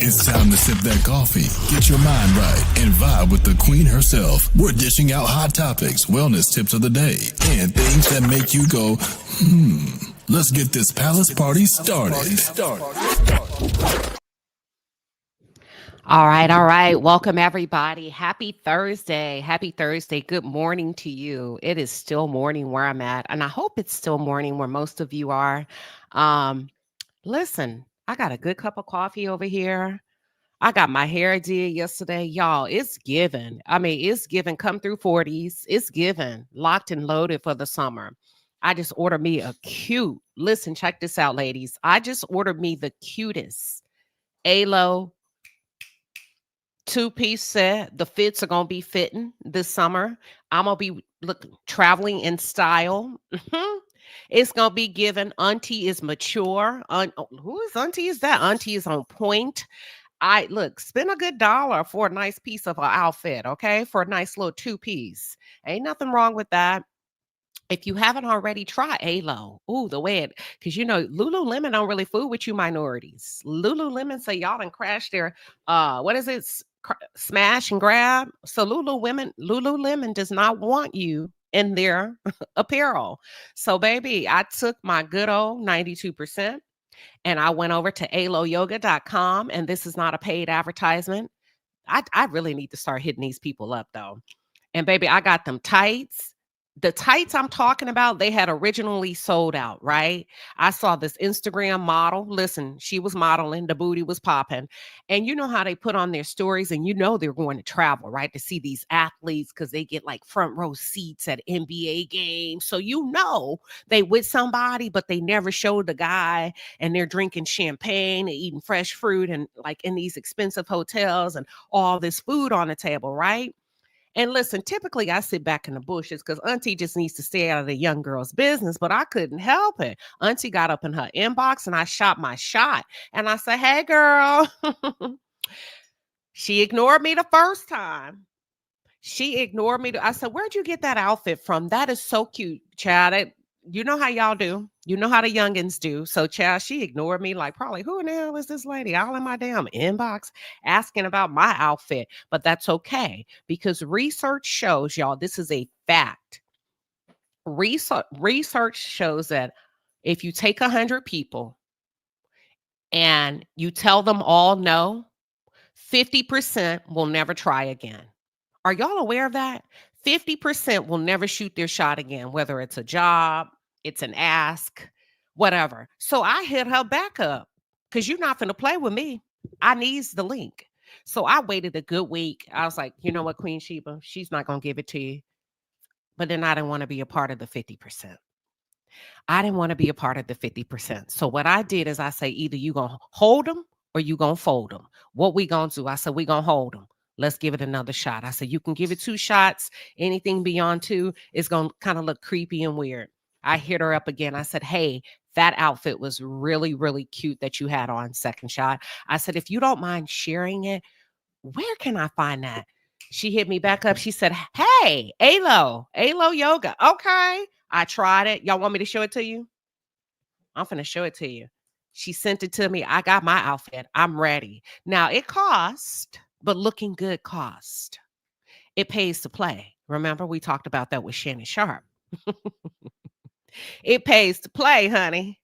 It's time to sip that coffee, get your mind right, and vibe with the queen herself. We're dishing out hot topics, wellness tips of the day, and things that make you go, Let's get this palace party started. All right. Welcome, everybody. Happy Thursday. Happy Thursday. Good morning to you. It is still morning where I'm at, and I hope it's still morning where most of you are. Listen, I got a good cup of coffee over here. I got my hair did yesterday. Y'all, it's given. It's given come through 40s. It's given locked and loaded for the summer. I just ordered me listen, check this out, ladies. I just ordered me the cutest ALO 2-piece set. The fits are going to be fitting this summer. I'm going to be traveling in style. It's going to be given. Auntie is mature. Who is Auntie? Is that? Auntie is on point. Spend a good $1 for a nice piece of an outfit, okay? For a nice little 2-piece. Ain't nothing wrong with that. If you haven't already, try ALO. Ooh, because Lululemon don't really fool with you minorities. Lululemon say y'all done crash their, smash and grab. So Lululemon does not want you in their apparel. So baby, I took my good old 92%. And I went over to aloyoga.com, and this is not a paid advertisement. I really need to start hitting these people up, though. And baby, I got them tights. The tights I'm talking about, they had originally sold out, right? I saw this Instagram model. Listen, she was modeling. The booty was popping. And you know how they put on their stories, and they're going to travel, right? To see these athletes because they get like front row seats at NBA games. So they with somebody, but they never showed the guy, and they're drinking champagne and eating fresh fruit and like in these expensive hotels and all this food on the table, right? And listen, typically I sit back in the bushes because Auntie just needs to stay out of the young girl's business, but I couldn't help it. Auntie got up in her inbox and I shot my shot. And I said, hey, girl. She ignored me the first time. She ignored me. I said, where'd you get that outfit from? That is so cute, Chad. You know how y'all do. You know how the youngins do. So, child, she ignored me like probably, who in the hell is this lady? All in my damn inbox asking about my outfit. But that's okay because research shows, y'all, this is a fact. Research shows that if you take 100 people and you tell them all no, 50% will never try again. Are y'all aware of that? 50% will never shoot their shot again, whether it's a job, it's an ask, whatever. So I hit her back up because you're not going to play with me. I needs the link. So I waited a good week. I was like, you know what, Queen Sheba, she's not going to give it to you. But then I didn't want to be a part of the 50%. I didn't want to be a part of the 50%. So what I did is I say, either you going to hold them or you going to fold them. What we going to do? I said, we going to hold them. Let's give it another shot. I said, you can give it 2 shots. Anything beyond 2 is going to kind of look creepy and weird. I hit her up again. I said, hey, that outfit was really, really cute that you had on second shot. I said, if you don't mind sharing it, where can I find that? She hit me back up. She said, hey, ALO yoga. Okay. I tried it. Y'all want me to show it to you? I'm finna show it to you. She sent it to me. I got my outfit. I'm ready. Now it cost, but looking good cost. It pays to play. Remember, we talked about that with Shannon Sharp. It pays to play, honey.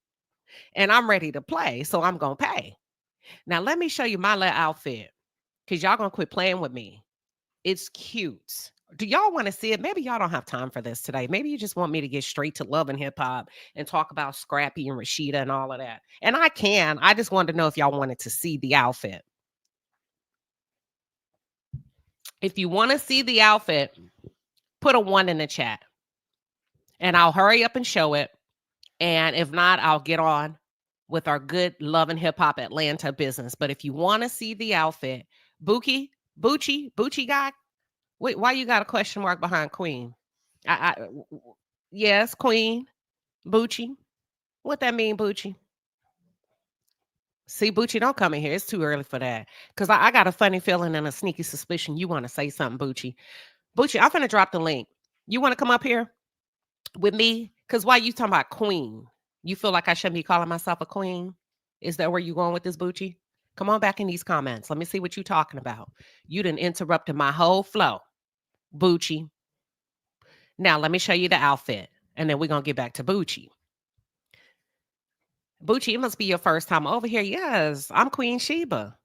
And I'm ready to play, so I'm going to pay. Now, let me show you my little outfit because y'all going to quit playing with me. It's cute. Do y'all want to see it? Maybe y'all don't have time for this today. Maybe you just want me to get straight to love and hip hop and talk about Scrappy and Rashida and all of that. And I can. I just wanted to know if y'all wanted to see the outfit. If you want to see the outfit, put a 1 in the chat. And I'll hurry up and show it. And if not, I'll get on with our good love and hip hop Atlanta business. But if you want to see the outfit, Bucci guy, wait, why you got a question mark behind Queen? Yes, Queen, Bucci. What that mean, Bucci? See, Bucci, don't come in here. It's too early for that. Because I got a funny feeling and a sneaky suspicion you want to say something, Bucci. Bucci, I'm going to drop the link. You want to come up here with me? Because why you talking about queen? You feel like I shouldn't be calling myself a queen? Is that where you going with this, Bucci? Come on back in these comments. Let me see what you're talking about. You done interrupted my whole flow, Bucci. Now, let me show you the outfit, and then we're going to get back to Bucci. Bucci, it must be your first time over here. Yes, I'm Queen Sheba.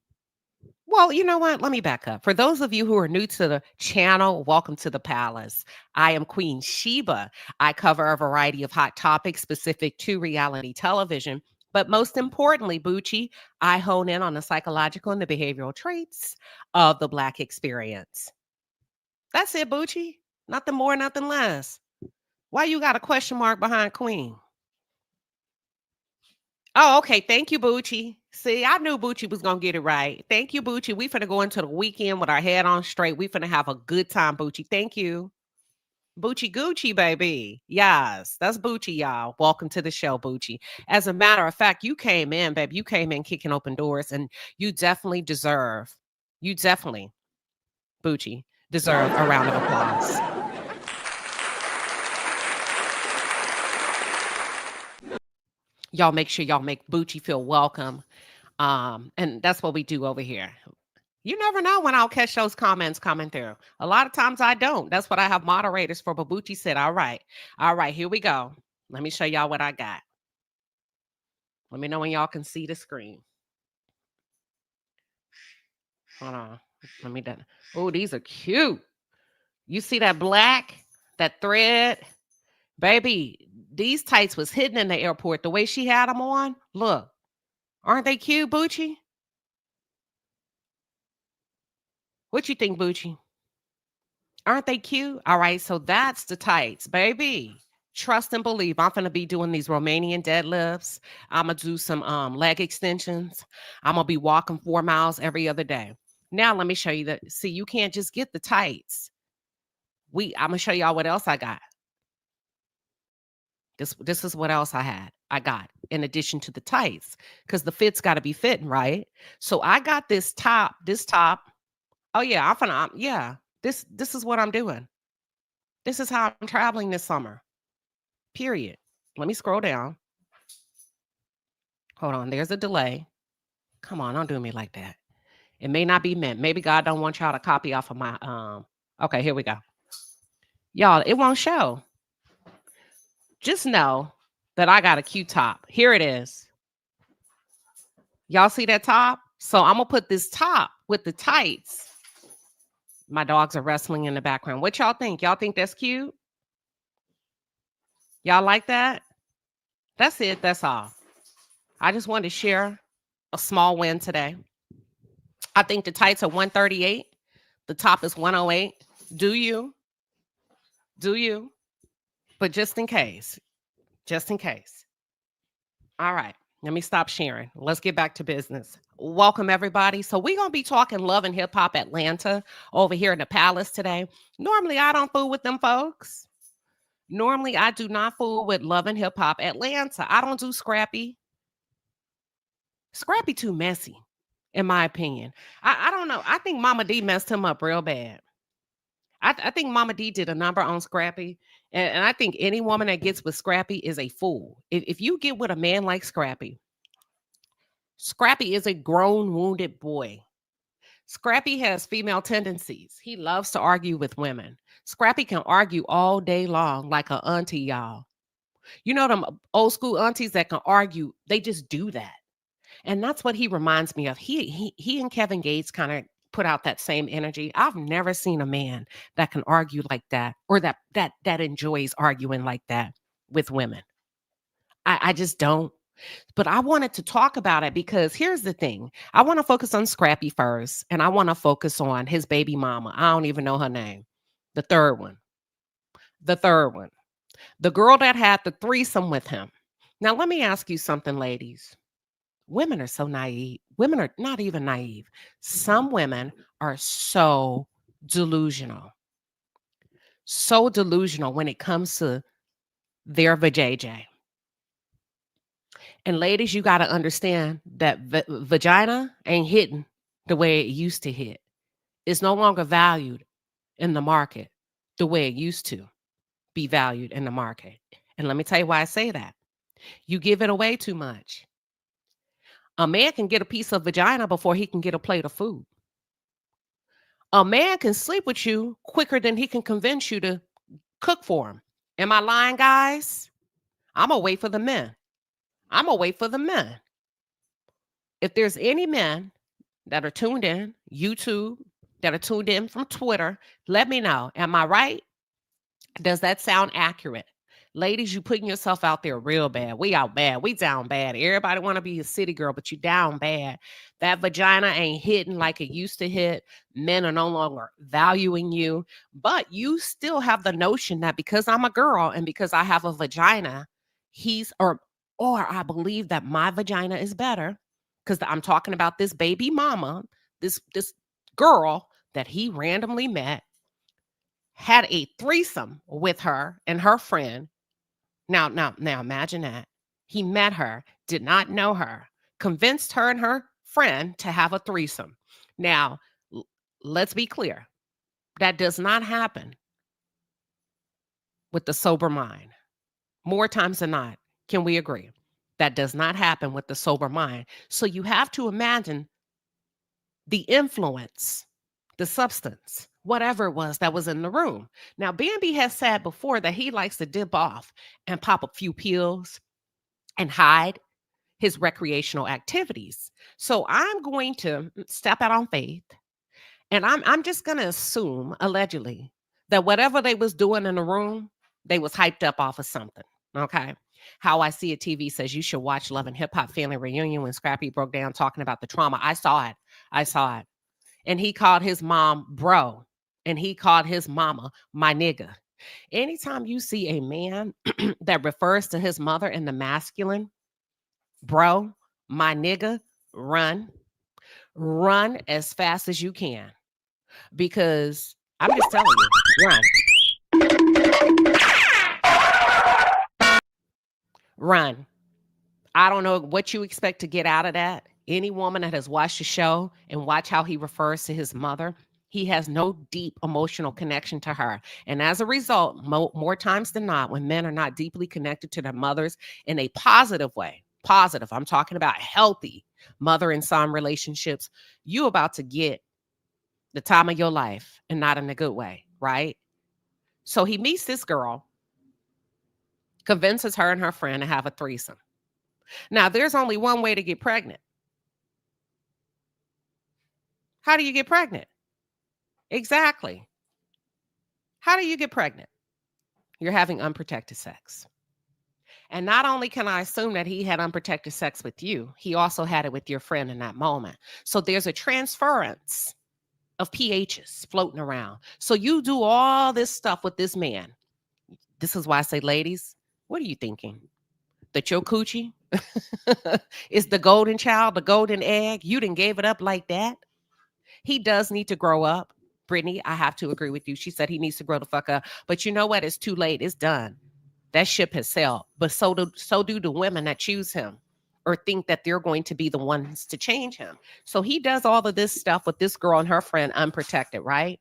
Well, you know what? Let me back up. For those of you who are new to the channel, welcome to the palace. I am Queen Sheba. I cover a variety of hot topics specific to reality television. But most importantly, Bucci, I hone in on the psychological and the behavioral traits of the Black experience. That's it, Bucci. Nothing more, nothing less. Why you got a question mark behind Queen? Oh, okay. Thank you, Bucci. See, I knew Bucci was gonna get it right. Thank you, Bucci. We finna go into the weekend with our head on straight. We finna have a good time, Bucci. Thank you. Bucci Gucci, baby. Yes, that's Bucci, y'all. Welcome to the show, Bucci. As a matter of fact, you came in, baby. You came in kicking open doors, and you definitely deserve, Bucci, deserve a round of applause. Y'all make sure y'all make Bucci feel welcome. And that's what we do over here. You never know when I'll catch those comments coming through. A lot of times I don't. That's what I have moderators for. But Bucci said, all right, here we go. Let me show y'all what I got. Let me know when y'all can see the screen. Hold on. Let me done. Oh, these are cute. You see that black, that thread? Baby, these tights was hidden in the airport. The way she had them on, look. Aren't they cute, Bucci? What you think, Bucci? Aren't they cute? All right, so that's the tights, baby. Trust and believe. I'm gonna be doing these Romanian deadlifts. I'm gonna do some leg extensions. I'm gonna be walking 4 miles every other day. Now let me show you that. See, you can't just get the tights. I'm gonna show y'all what else I got. This is what else I had. I got in addition to the tights, because the fit's got to be fitting, right? So I got this top. Oh yeah, yeah. This is what I'm doing. This is how I'm traveling this summer. Period. Let me scroll down. Hold on. There's a delay. Come on, don't do me like that. It may not be meant. Maybe God don't want y'all to copy off of my okay, here we go. Y'all, it won't show. Just know that I got a cute top. Here it is. Y'all see that top? So I'm gonna put this top with the tights. My dogs are wrestling in the background. What y'all think? Y'all think that's cute? Y'all like that? That's it. That's all. I just wanted to share a small win today. I think the tights are 138. The top is 108. Do you? Do you? But just in case. Just in case. All right. Let me stop sharing. Let's get back to business. Welcome, everybody. So we're going to be talking Love and Hip Hop Atlanta over here in the palace today. Normally, I don't fool with them folks. Normally, I do not fool with Love and Hip Hop Atlanta. I don't do Scrappy. Scrappy too messy, in my opinion. I don't know. I think Mama D messed him up real bad. I think Mama D did a number on Scrappy. And I think any woman that gets with Scrappy is a fool. If you get with a man like Scrappy, Scrappy is a grown, wounded boy. Scrappy has female tendencies. He loves to argue with women. Scrappy can argue all day long like an auntie, y'all. You know them old school aunties that can argue, they just do that. And that's what he reminds me of. He and Kevin Gates kind of put out that same energy. I've never seen a man that can argue like that, or that enjoys arguing like that with women. I just don't. But I wanted to talk about it because here's the thing. I want to focus on Scrappy first, and I want to focus on his baby mama. I don't even know her name. The third one. The girl that had the threesome with him. Now, let me ask you something, ladies. Women are so naive. Women are not even naive. Some women are so delusional. So delusional when it comes to their vajayjay. And ladies, you got to understand that vagina ain't hitting the way it used to hit. It's no longer valued in the market the way it used to be valued in the market. And let me tell you why I say that. You give it away too much. A man can get a piece of vagina before he can get a plate of food. A man can sleep with you quicker than he can convince you to cook for him. Am I lying, guys? I'm going to wait for the men. I'm going to wait for the men. If there's any men that are tuned in, YouTube, that are tuned in from Twitter, let me know. Am I right? Does that sound accurate? Ladies, you putting yourself out there real bad. We out bad. We down bad. Everybody want to be a city girl, but you down bad. That vagina ain't hitting like it used to hit. Men are no longer valuing you, but you still have the notion that because I'm a girl and because I have a vagina, or I believe that my vagina is better because I'm talking about this baby mama, this girl that he randomly met, had a threesome with her and her friend. Now, imagine that. He met her, did not know her, convinced her and her friend to have a threesome. Now, let's be clear. That does not happen with the sober mind. More times than not, can we agree? That does not happen with the sober mind. So you have to imagine the influence, the substance, whatever it was that was in the room. Now, Bambi has said before that he likes to dip off and pop a few pills and hide his recreational activities. So I'm going to step out on faith, and I'm just going to assume, allegedly, that whatever they was doing in the room, they was hyped up off of something. Okay. How I See It TV says you should watch Love and Hip Hop Family Reunion when Scrappy broke down talking about the trauma. I saw it. And he called his mom bro, and he called his mama my nigga. Anytime you see a man that refers to his mother in the masculine, bro, my nigga, run as fast as you can, because I'm just telling you, run. I don't know what you expect to get out of that. Any woman that has watched the show and watch how he refers to his mother, he has no deep emotional connection to her. And as a result, more times than not, when men are not deeply connected to their mothers in a positive way, positive, I'm talking about healthy mother and son relationships, you about to get the time of your life, and not in a good way, right? So he meets this girl, convinces her and her friend to have a threesome. Now, there's only one way to get pregnant. How do you get pregnant? Exactly. How do you get pregnant? You're having unprotected sex. And not only can I assume that he had unprotected sex with you, he also had it with your friend in that moment. So there's a transference of pHs floating around. So you do all this stuff with this man. This is why I say, ladies, what are you thinking? That your coochie is the golden child, the golden egg? You didn't gave it up like that? He does need to grow up. Brittany, I have to agree with you. She said he needs to grow the fuck up. But you know what? It's too late. It's done. That ship has sailed. But so do the women that choose him or think that they're going to be the ones to change him. So he does all of this stuff with this girl and her friend unprotected, right?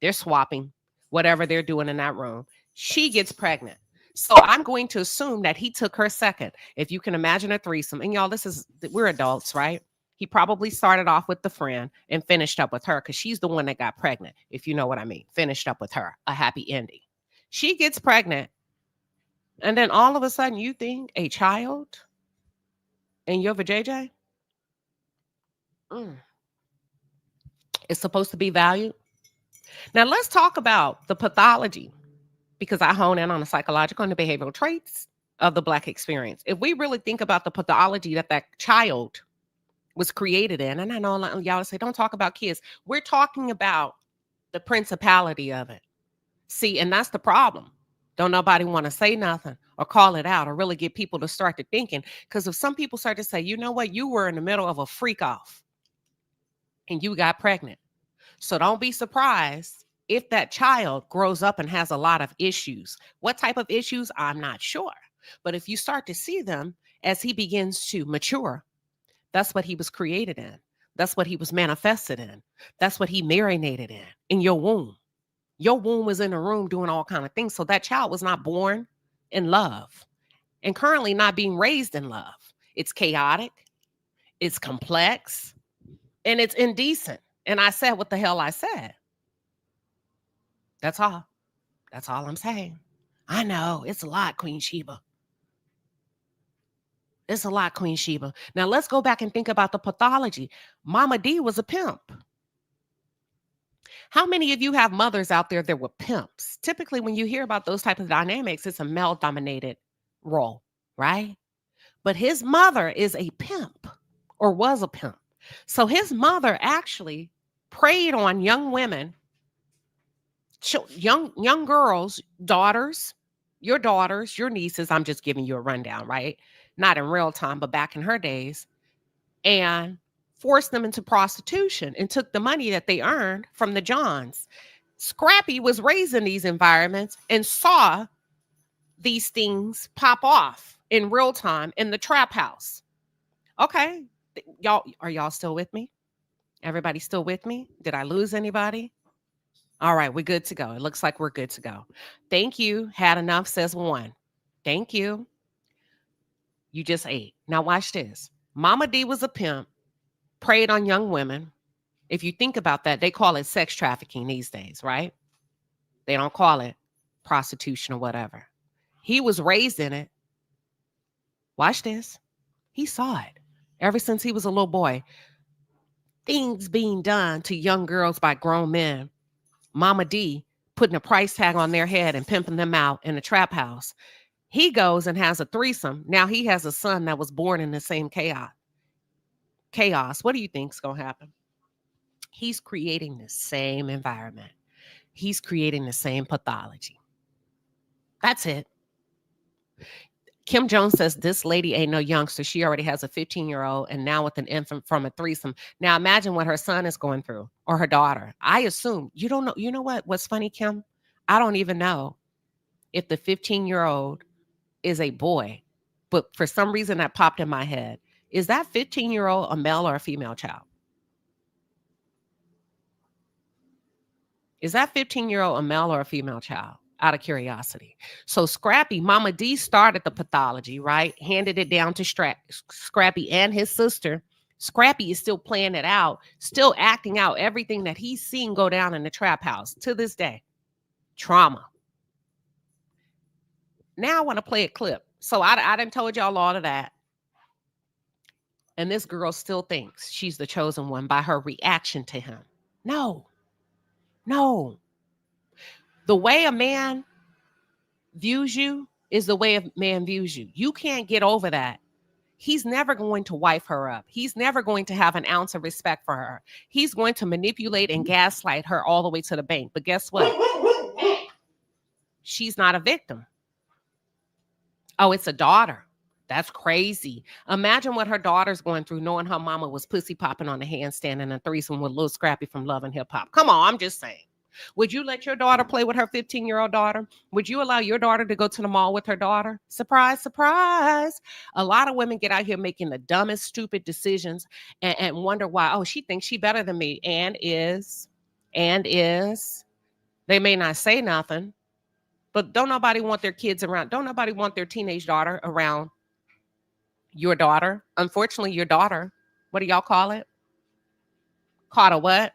They're swapping whatever they're doing in that room. She gets pregnant. So I'm going to assume that he took her second. If you can imagine a threesome, and y'all, we're adults, right? He probably started off with the friend and finished up with her because she's the one that got pregnant, if you know what I mean. Finished up with her, a happy ending. She gets pregnant, and then all of a sudden you think a child in your vajayjay is supposed to be valued. Now let's talk about the pathology, because I hone in on the psychological and the behavioral traits of the Black experience. If we really think about the pathology that child was created in, and I know y'all say, don't talk about kids. We're talking about the principality of it. See, and that's the problem. Don't nobody want to say nothing or call it out or really get people to start to thinking. Because if some people start to say, you know what, you were in the middle of a freak off and you got pregnant. So don't be surprised if that child grows up and has a lot of issues. What type of issues? I'm not sure. But if you start to see them as he begins to mature, that's what he was created in. That's what he was manifested in. That's what he marinated in your womb. Your womb was in the room doing all kind of things. So that child was not born in love and currently not being raised in love. It's chaotic. It's complex and it's indecent. And I said what the hell I said. That's all. That's all I'm saying. I know it's a lot, Queen Sheba. It's a lot, Queen Sheba. Now let's go back and think about the pathology. Mama D was a pimp. How many of you have mothers out there that were pimps? Typically, when you hear about those type of dynamics, it's a male-dominated role, right? But his mother is a pimp or was a pimp. So his mother actually preyed on young women, young girls, daughters, your nieces. I'm just giving you a rundown, right? Not in real time, but back in her days, and forced them into prostitution and took the money that they earned from the Johns. Scrappy was raised in these environments and saw these things pop off in real time in the trap house. Okay, y'all, are y'all still with me? Everybody still with me? Did I lose anybody? All right, we're good to go. It looks like we're good to go. Thank you. Had enough, says one. Thank you. You just ate. Now watch this. Mama D was a pimp, preyed on young women. If you think about that, they call it sex trafficking these days, right? They don't call it prostitution or whatever. He was raised in it. Watch this. He saw it ever since he was a little boy. Things being done to young girls by grown men. Mama D putting a price tag on their head and pimping them out in a trap house. He goes and has a threesome. Now he has a son that was born in the same chaos. What do you think's going to happen? He's creating the same environment. He's creating the same pathology. That's it. Kim Jones says this lady ain't no youngster. She already has a 15-year-old and now with an infant from a threesome. Now imagine what her son is going through or her daughter. I assume you don't know. You know what's funny, Kim? I don't even know if the 15-year-old is a boy, but for some reason that popped in my head. Is that 15-year-old a male or a female child? Is that 15-year-old a male or a female child? Out of curiosity. So Scrappy, Mama D started the pathology, right? Handed it down to Scrappy and his sister. Scrappy is still playing it out, still acting out everything that he's seen go down in the trap house to this day. Trauma. Now I want to play a clip. So I done told y'all all of that. And this girl still thinks she's the chosen one by her reaction to him. No. The way a man views you is the way a man views you. You can't get over that. He's never going to wife her up. He's never going to have an ounce of respect for her. He's going to manipulate and gaslight her all the way to the bank. But guess what? She's not a victim. Oh, it's a daughter. That's crazy. Imagine what her daughter's going through knowing her mama was pussy popping on the handstand in a threesome with Lil Scrappy from Love and Hip Hop. Come on, I'm just saying. Would you let your daughter play with her 15-year-old daughter? Would you allow your daughter to go to the mall with her daughter? Surprise, surprise. A lot of women get out here making the dumbest, stupid decisions and wonder why, oh, she thinks she better than me and is. They may not say nothing, but don't nobody want their kids around. Don't nobody want their teenage daughter around your daughter. Unfortunately, your daughter, what do y'all call it? Caught a what?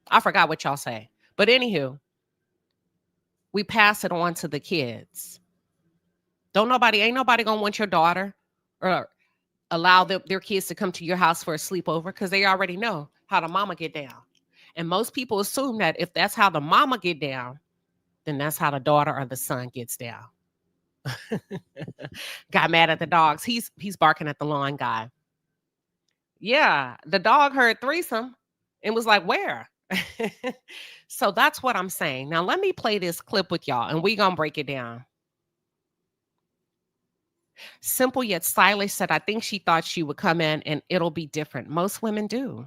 I forgot what y'all say. But anywho, we pass it on to the kids. Ain't nobody gonna want your daughter or allow their kids to come to your house for a sleepover because they already know how the mama get down. And most people assume that if that's how the mama get down, then that's how the daughter or the son gets down. Got mad at the dogs. He's barking at the lawn guy. Yeah, the dog heard threesome and was like, where? So that's what I'm saying. Now, let me play this clip with y'all and we're going to break it down. Simple yet stylish said, I think she thought she would come in and it'll be different. Most women do.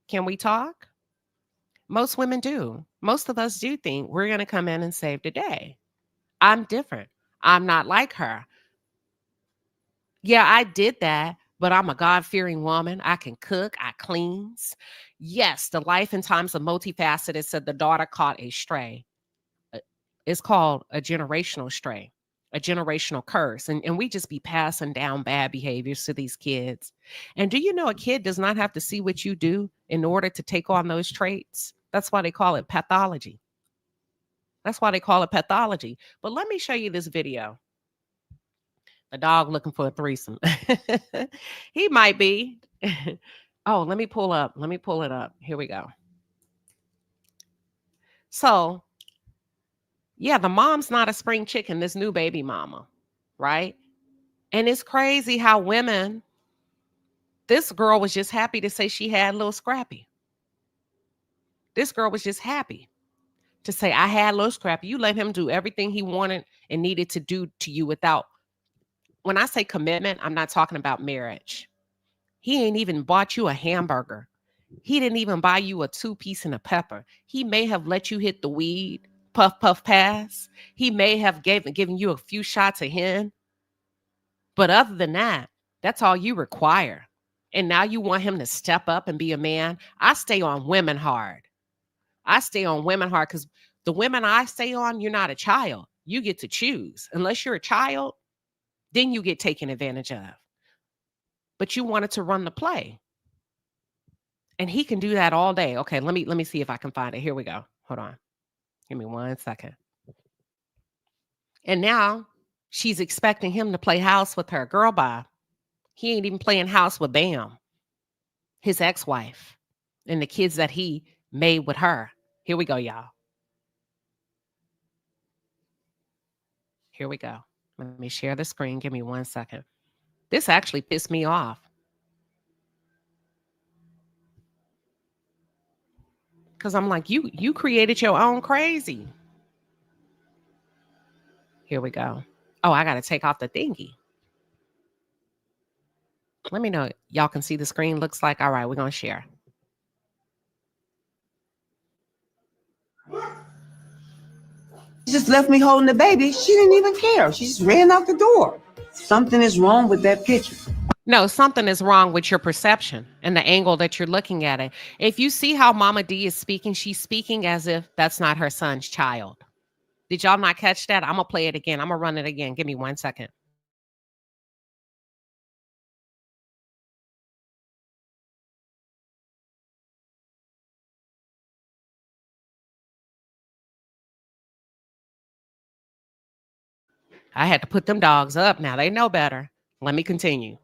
Can we talk? Most women do. Most of us do think we're going to come in and save the day. I'm different. I'm not like her. Yeah, I did that, but I'm a God-fearing woman. I can cook. I cleans. Yes, the life and times of multifaceted said the daughter caught a stray. It's called a generational stray. a generational curse. And we just be passing down bad behaviors to these kids. And do you know a kid does not have to see what you do in order to take on those traits? That's why they call it pathology. That's why they call it pathology. But let me show you this video. The dog looking for a threesome. He might be. Oh, let me pull it up. Here we go. So, yeah, the mom's not a spring chicken, this new baby mama, right? And it's crazy how women, this girl was just happy to say she had little Scrappy. This girl was just happy to say, I had little Scrappy. You let him do everything he wanted and needed to do to you without, when I say commitment, I'm not talking about marriage. He ain't even bought you a hamburger. He didn't even buy you a 2-piece and a pepper. He may have let you hit the weed, puff, puff, pass. He may have given you a few shots of hen. But other than that, that's all you require. And now you want him to step up and be a man. I stay on women hard. I stay on women hard because the women I stay on, you're not a child. You get to choose. Unless you're a child, then you get taken advantage of. But you wanted to run the play. And he can do that all day. Okay, let me see if I can find it. Here we go. Hold on. Give me 1 second. And now she's expecting him to play house with her. Girl, bye. He ain't even playing house with Bam, his ex-wife, and the kids that he made with her. Here we go, y'all. Here we go. Let me share the screen. Give me 1 second. This actually pissed me off. Because I'm like, you created your own crazy. Here we go. Oh, I got to take off the thingy. Let me know. Y'all can see the screen looks like. All right, we're going to share. She just left me holding the baby. She didn't even care. She just ran out the door. Something is wrong with that picture. No, something is wrong with your perception and the angle that you're looking at it. If you see how Mama D is speaking, she's speaking as if that's not her son's child. Did y'all not catch that? I'm going to play it again. I'm going to run it again. Give me 1 second. I had to put them dogs up. Now they know better. Let me continue.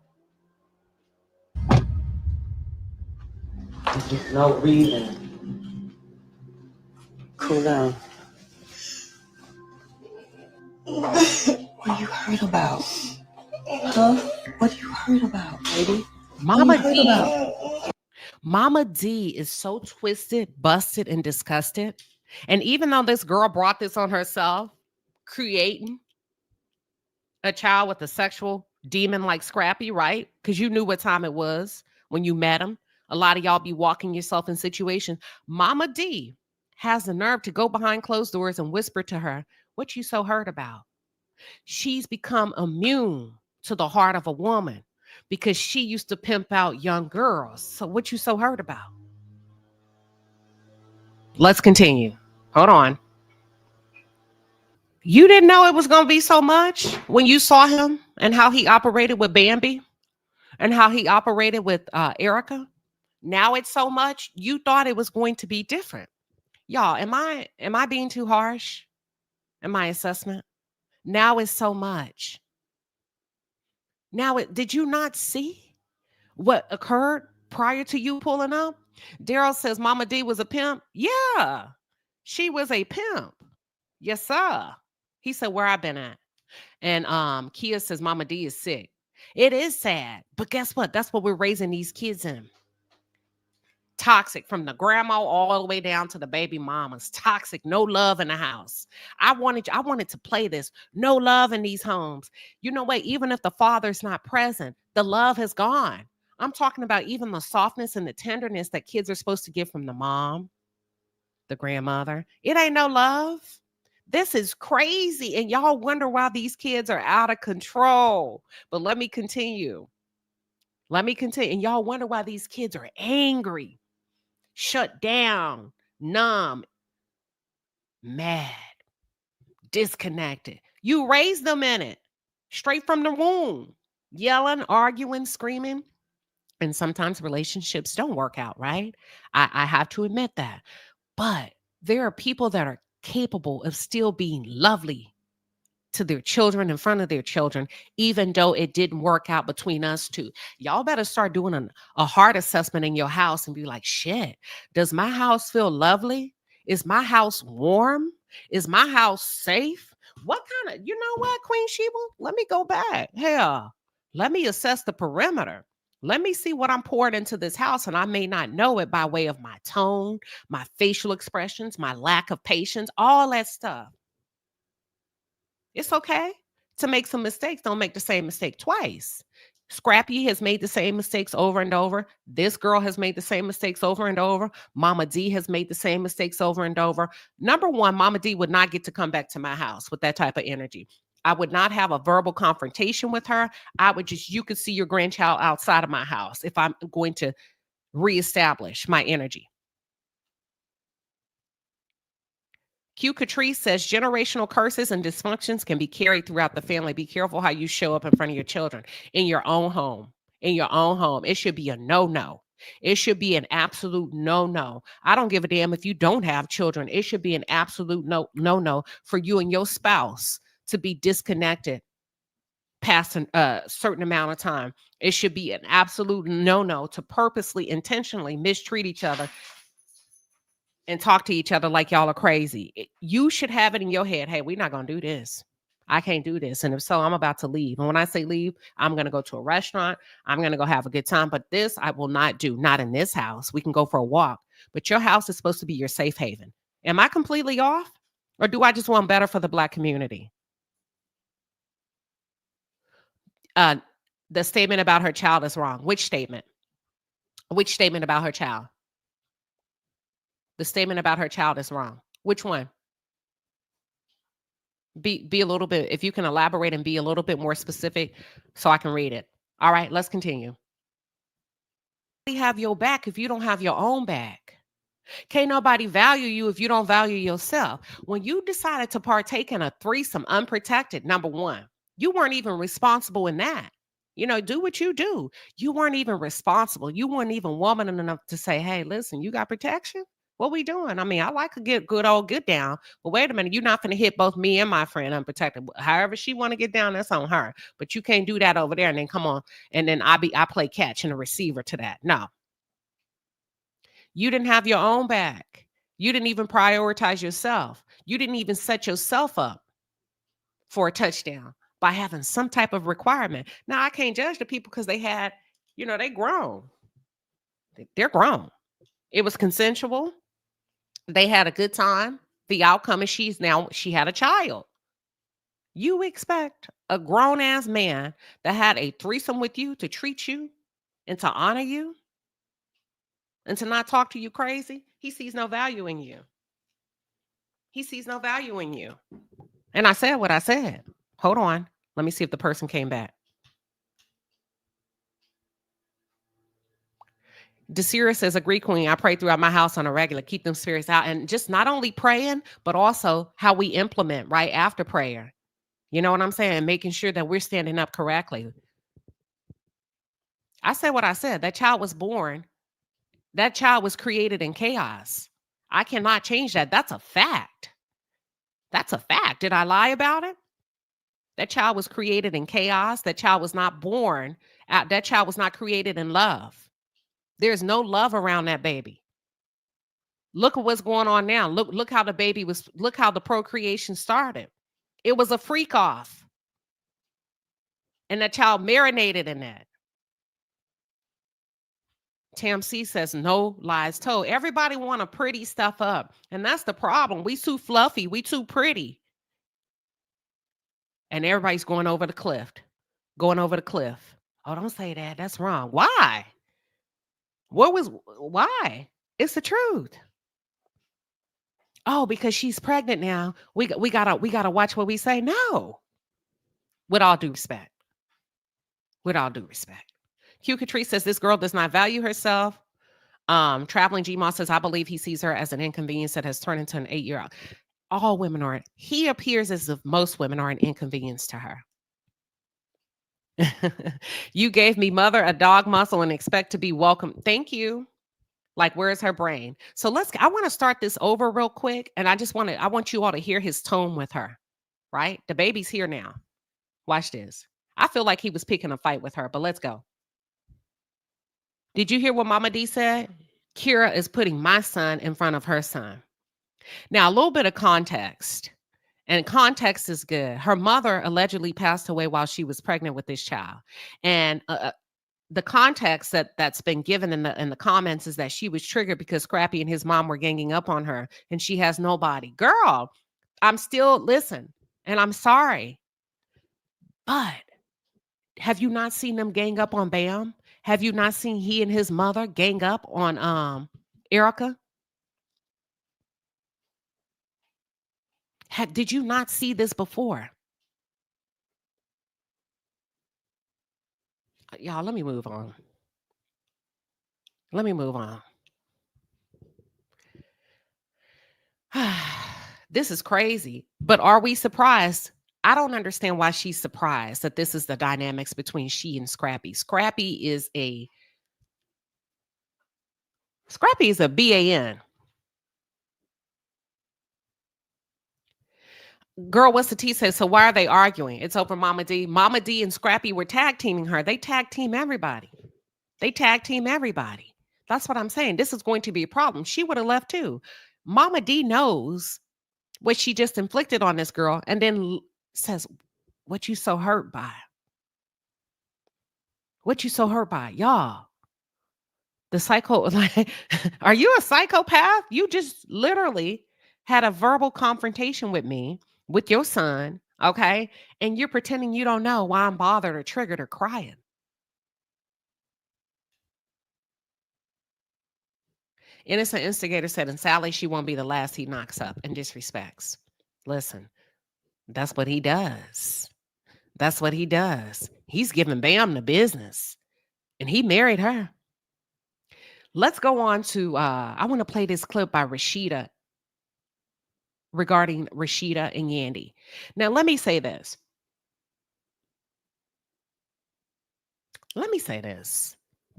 No reason. Cool down. What are you hurt about? Huh? What are you hurt about, baby? Mama D. Mama D is so twisted, busted, and disgusted. And even though this girl brought this on herself, creating a child with a sexual demon like Scrappy, right? Because you knew what time it was when you met him. A lot of y'all be walking yourself in situations. Mama D has the nerve to go behind closed doors and whisper to her, what you so hurt about? She's become immune to the heart of a woman because she used to pimp out young girls. So what you so hurt about? Let's continue. Hold on. You didn't know it was going to be so much when you saw him and how he operated with Bambi and how he operated with Erica. Now it's so much. You thought it was going to be different. Y'all, am I being too harsh in my assessment? Now it's so much. Now, did you not see what occurred prior to you pulling up? Daryl says Mama D was a pimp. Yeah, she was a pimp. Yes, sir. He said, where I been at? And Kia says Mama D is sick. It is sad, but guess what? That's what we're raising these kids in. Toxic from the grandma all the way down to the baby mamas. Toxic, no love in the house. I wanted to play this. No love in these homes. You know what? Even if the father's not present, the love has gone. I'm talking about even the softness and the tenderness that kids are supposed to get from the mom, the grandmother. It ain't no love. This is crazy. And y'all wonder why these kids are out of control. But let me continue. And y'all wonder why these kids are angry, shut down, numb, mad, disconnected. You raised them in it, straight from the womb, yelling, arguing, screaming. And sometimes relationships don't work out, right? I have to admit that. But there are people that are capable of still being lovely to their children, in front of their children, even though it didn't work out between us two. Y'all better start doing a heart assessment in your house and be like, shit, does my house feel lovely? Is my house warm? Is my house safe? What kind of, you know what, Queen Sheba? Let me go back. Hell, let me assess the perimeter. Let me see what I'm pouring into this house. And I may not know it by way of my tone, my facial expressions, my lack of patience, all that stuff. It's okay to make some mistakes. Don't make the same mistake twice. Scrappy has made the same mistakes over and over. This girl has made the same mistakes over and over. Mama D has made the same mistakes over and over. Number one, Mama D would not get to come back to my house with that type of energy. I would not have a verbal confrontation with her. I would just, you could see your grandchild outside of my house if I'm going to reestablish my energy. Q Catrice says generational curses and dysfunctions can be carried throughout the family. Be careful how you show up in front of your children in your own home. In your own home, it should be a no-no. It should be an absolute no-no. I don't give a damn if you don't have children. It should be an absolute no-no for you and your spouse to be disconnected past a certain amount of time. It should be an absolute no-no to purposely, intentionally mistreat each other and talk to each other like y'all are crazy. You should have it in your head, hey, we're not going to do this. I can't do this. And if so, I'm about to leave. And when I say leave, I'm going to go to a restaurant. I'm going to go have a good time. But this I will not do. Not in this house. We can go for a walk. But your house is supposed to be your safe haven. Am I completely off? Or do I just want better for the Black community? The statement about her child is wrong. Which statement? Which statement about her child? The statement about her child is wrong. Which one? Be a little bit, if you can elaborate and be a little bit more specific so I can read it. All right, let's continue. Have your back if you don't have your own back. Can't nobody value you if you don't value yourself. When you decided to partake in a threesome unprotected, number one, you weren't even responsible in that. You know, do what you do. You weren't even responsible. You weren't even woman enough to say, hey, listen, you got protection? What we doing? I mean, I like to get good old good down, but wait a minute, you're not going to hit both me and my friend unprotected. However she want to get down, that's on her. But you can't do that over there and then come on. And then I play catch and a receiver to that. No. You didn't have your own back. You didn't even prioritize yourself. You didn't even set yourself up for a touchdown by having some type of requirement. Now, I can't judge the people because they had, you know, they grown. They're grown. It was consensual. They had a good time. The outcome is she had a child. You expect a grown-ass man that had a threesome with you to treat you and to honor you and to not talk to you crazy? He sees no value in you. He sees no value in you. And I said what I said. Hold on. Let me see if the person came back. Desira says, agree, Queen. I pray throughout my house on a regular. Keep them spirits out. And just not only praying, but also how we implement right after prayer. You know what I'm saying? Making sure that we're standing up correctly. I said what I said. That child was born. That child was created in chaos. I cannot change that. That's a fact. That's a fact. Did I lie about it? That child was created in chaos. That child was not born. That child was not created in love. There's no love around that baby. Look at what's going on now. Look how the baby was, look how the procreation started. It was a freak off. And that child marinated in that. Tam C says, no lies told. Everybody want to pretty stuff up. And that's the problem. We too fluffy. We too pretty. And everybody's going over the cliff. Going over the cliff. Oh, don't say that. That's wrong. Why? Why? It's the truth. Oh, because she's pregnant now. We gotta watch what we say. No. With all due respect. With all due respect. Q Catrice says this girl does not value herself. Traveling G Moss says, I believe he sees her as an inconvenience that has turned into an 8-year-old. All women are. He appears as if most women are an inconvenience to her. You gave me mother a dog muscle and expect to be welcome. Thank you. Like, where's her brain? So I want to start this over real quick. And I want you all to hear his tone with her, right? The baby's here now. Watch this. I feel like he was picking a fight with her, but let's go. Did you hear what Mama D said? Kira is putting my son in front of her son. Now, a little bit of context. And context is good. Her mother allegedly passed away while she was pregnant with this child. And the context that's been given in the comments is that she was triggered because Scrappy and his mom were ganging up on her and she has nobody. Girl, listen, and I'm sorry, but have you not seen them gang up on Bam? Have you not seen he and his mother gang up on Erica? Did you not see this before? Y'all, let me move on. Let me move on. This is crazy. But are we surprised? I don't understand why she's surprised that this is the dynamics between she and Scrappy. Scrappy is a BAN. Girl, what's the T says? So why are they arguing? It's over Mama D. Mama D and Scrappy were tag teaming her. They tag team everybody. That's what I'm saying. This is going to be a problem. She would have left too. Mama D knows what she just inflicted on this girl and then says, what you so hurt by? What you so hurt by? Y'all, the psycho, like, are you a psychopath? You just literally had a verbal confrontation with me, with your son, okay? And you're pretending you don't know why I'm bothered or triggered or crying. Innocent instigator said, and Sally, she won't be the last he knocks up and disrespects. Listen, that's what he does. That's what he does. He's giving Bam the business. And he married her. Let's go on to, I want to play this clip by Rashida regarding Rashida and Yandy. Now, let me say this.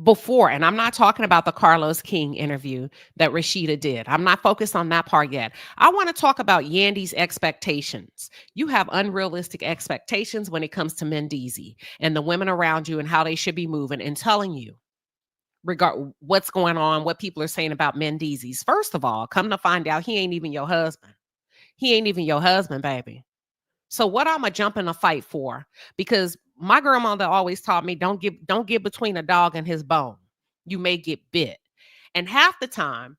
Before, and I'm not talking about the Carlos King interview that Rashida did. I'm not focused on that part yet. I want to talk about Yandy's expectations. You have unrealistic expectations when it comes to Mandeecees and the women around you and how they should be moving and telling you regard what's going on, what people are saying about Mandeecees. First of all, come to find out he ain't even your husband. He ain't even your husband, baby. So what I'm going to jump in a fight for, because my grandmother always taught me, don't get between a dog and his bone. You may get bit. And half the time,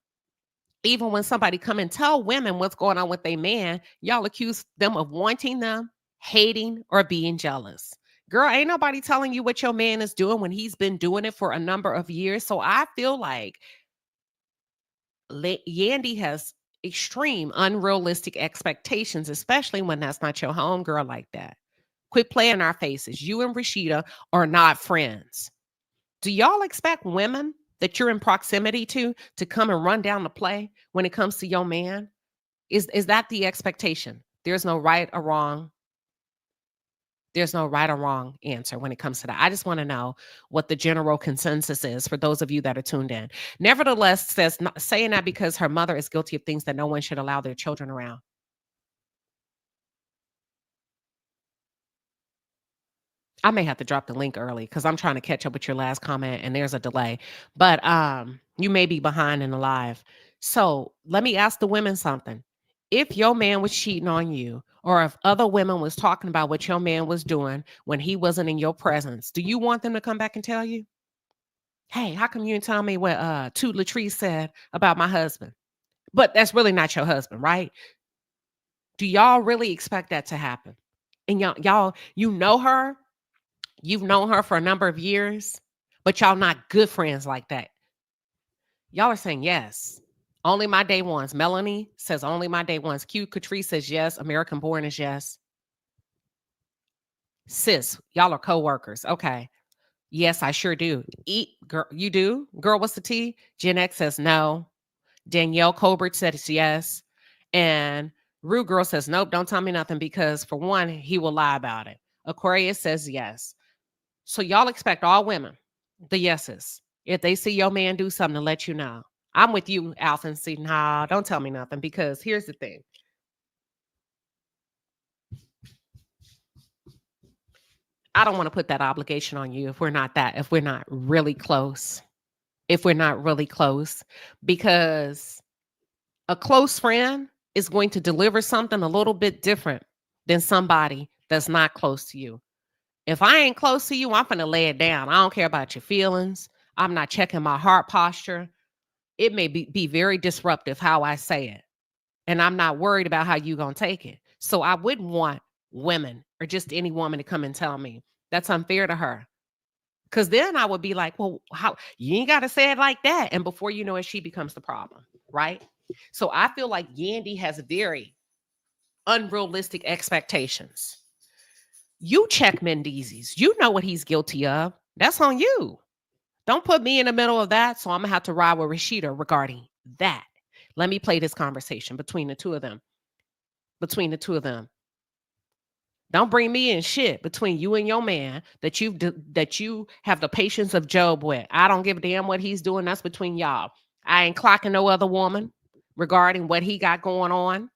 even when somebody come and tell women what's going on with their man, y'all accuse them of wanting them, hating, or being jealous. Girl, ain't nobody telling you what your man is doing when he's been doing it for a number of years. So I feel like Yandy has extreme unrealistic expectations, especially when that's not your home girl like that. Quit playing in our faces. You and Rashida are not friends. Do y'all expect women that you're in proximity to come and run down the play when it comes to your man? Is that the expectation? There's no right or wrong. There's no right or wrong answer when it comes to that. I just want to know what the general consensus is for those of you that are tuned in. Nevertheless, saying that because her mother is guilty of things that no one should allow their children around. I may have to drop the link early because I'm trying to catch up with your last comment and there's a delay. But you may be behind in the live. So let me ask the women something. If your man was cheating on you, or if other women was talking about what your man was doing when he wasn't in your presence, do you want them to come back and tell you? Hey, how come you didn't tell me what Toot Latrice said about my husband? But that's really not your husband, right? Do y'all really expect that to happen? And y'all, you know her. You've known her for a number of years, but y'all not good friends like that. Y'all are saying yes. Only my day ones. Melanie says only my day ones. Q Catrice says yes. American Born is yes. Sis, y'all are co-workers. Okay. Yes, I sure do. Eat, girl, you do? Girl, what's the T? Gen X says no. Danielle Colbert says yes. And Rude Girl says, nope, don't tell me nothing because for one, he will lie about it. Aquarius says yes. So y'all expect all women, the yeses, if they see your man do something to let you know. I'm with you, Alpha and C. Nah, don't tell me nothing because here's the thing. I don't want to put that obligation on you if we're not really close. If we're not really close, because a close friend is going to deliver something a little bit different than somebody that's not close to you. If I ain't close to you, I'm going to lay it down. I don't care about your feelings. I'm not checking my heart posture. It may be very disruptive how I say it. And I'm not worried about how you going to take it. So I wouldn't want women or just any woman to come and tell me that's unfair to her. Because then I would be like, well, how you ain't got to say it like that. And before you know it, she becomes the problem. Right. So I feel like Yandy has very unrealistic expectations. You check Mandeecees. You know what he's guilty of. That's on you. Don't put me in the middle of that. So I'm going to have to ride with Rashida regarding that. Let me play this conversation between the two of them. Don't bring me in shit between you and your man that you have the patience of Job with. I don't give a damn what he's doing. That's between y'all. I ain't clocking no other woman regarding what he got going on.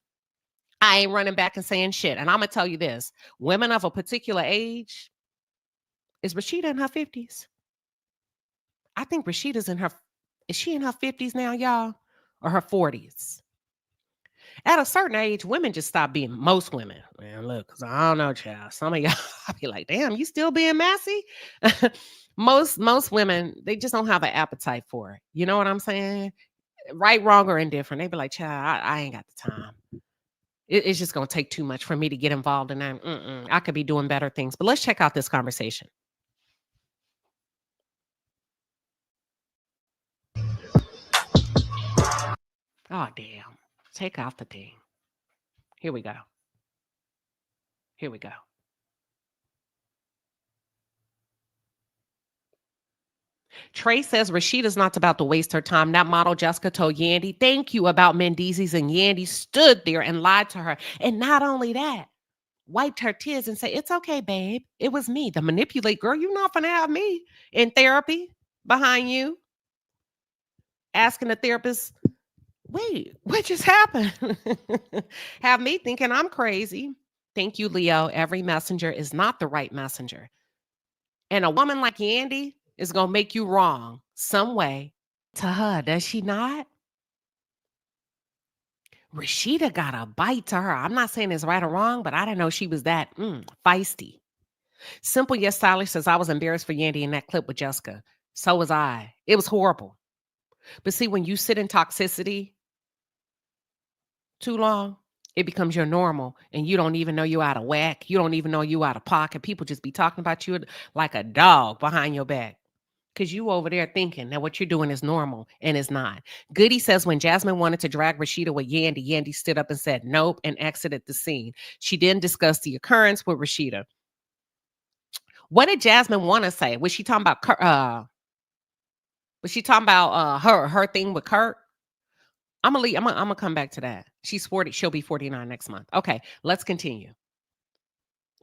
I ain't running back and saying shit. And I'm going to tell you this. Women of a particular age, is Rashida in her 50s? I think Rashida's is she in her 50s now, y'all? Or her 40s? At a certain age, women just stop being, most women. Man, look, because I don't know, child. Some of y'all, I'll be like, damn, you still being messy? most women, they just don't have an appetite for it. You know what I'm saying? Right, wrong, or indifferent. They be like, child, I ain't got the time. It's just going to take too much for me to get involved in that. I could be doing better things. But let's check out this conversation. Oh, damn. Take out the thing. Here we go. Trey says Rashida's not about to waste her time. That model Jessica told Yandy, thank you about Mandeecees, and Yandy stood there and lied to her. And not only that, wiped her tears and said, it's okay, babe. It was me. The manipulate girl, you're not going to have me in therapy behind you. Asking the therapist, wait, what just happened? Have me thinking I'm crazy. Thank you, Leo. Every messenger is not the right messenger. And a woman like Yandy is going to make you wrong some way to her. Does she not? Rashida got a bite to her. I'm not saying it's right or wrong, but I didn't know she was that feisty. Simple Yes Stylish says, I was embarrassed for Yandy in that clip with Jessica. So was I. It was horrible. But see, when you sit in toxicity too long, it becomes your normal and you don't even know you out of whack. You don't even know you out of pocket. People just be talking about you like a dog behind your back. Because you over there thinking that what you're doing is normal, and it's not. Goody says when Jasmine wanted to drag Rashida with Yandy, Yandy stood up and said nope and exited the scene. She didn't discuss the occurrence with Rashida. What did Jasmine want to say? Was she talking about her thing with Kurt? I'm gonna come back to that. She's 40. She'll be 49 next month. Okay, let's continue.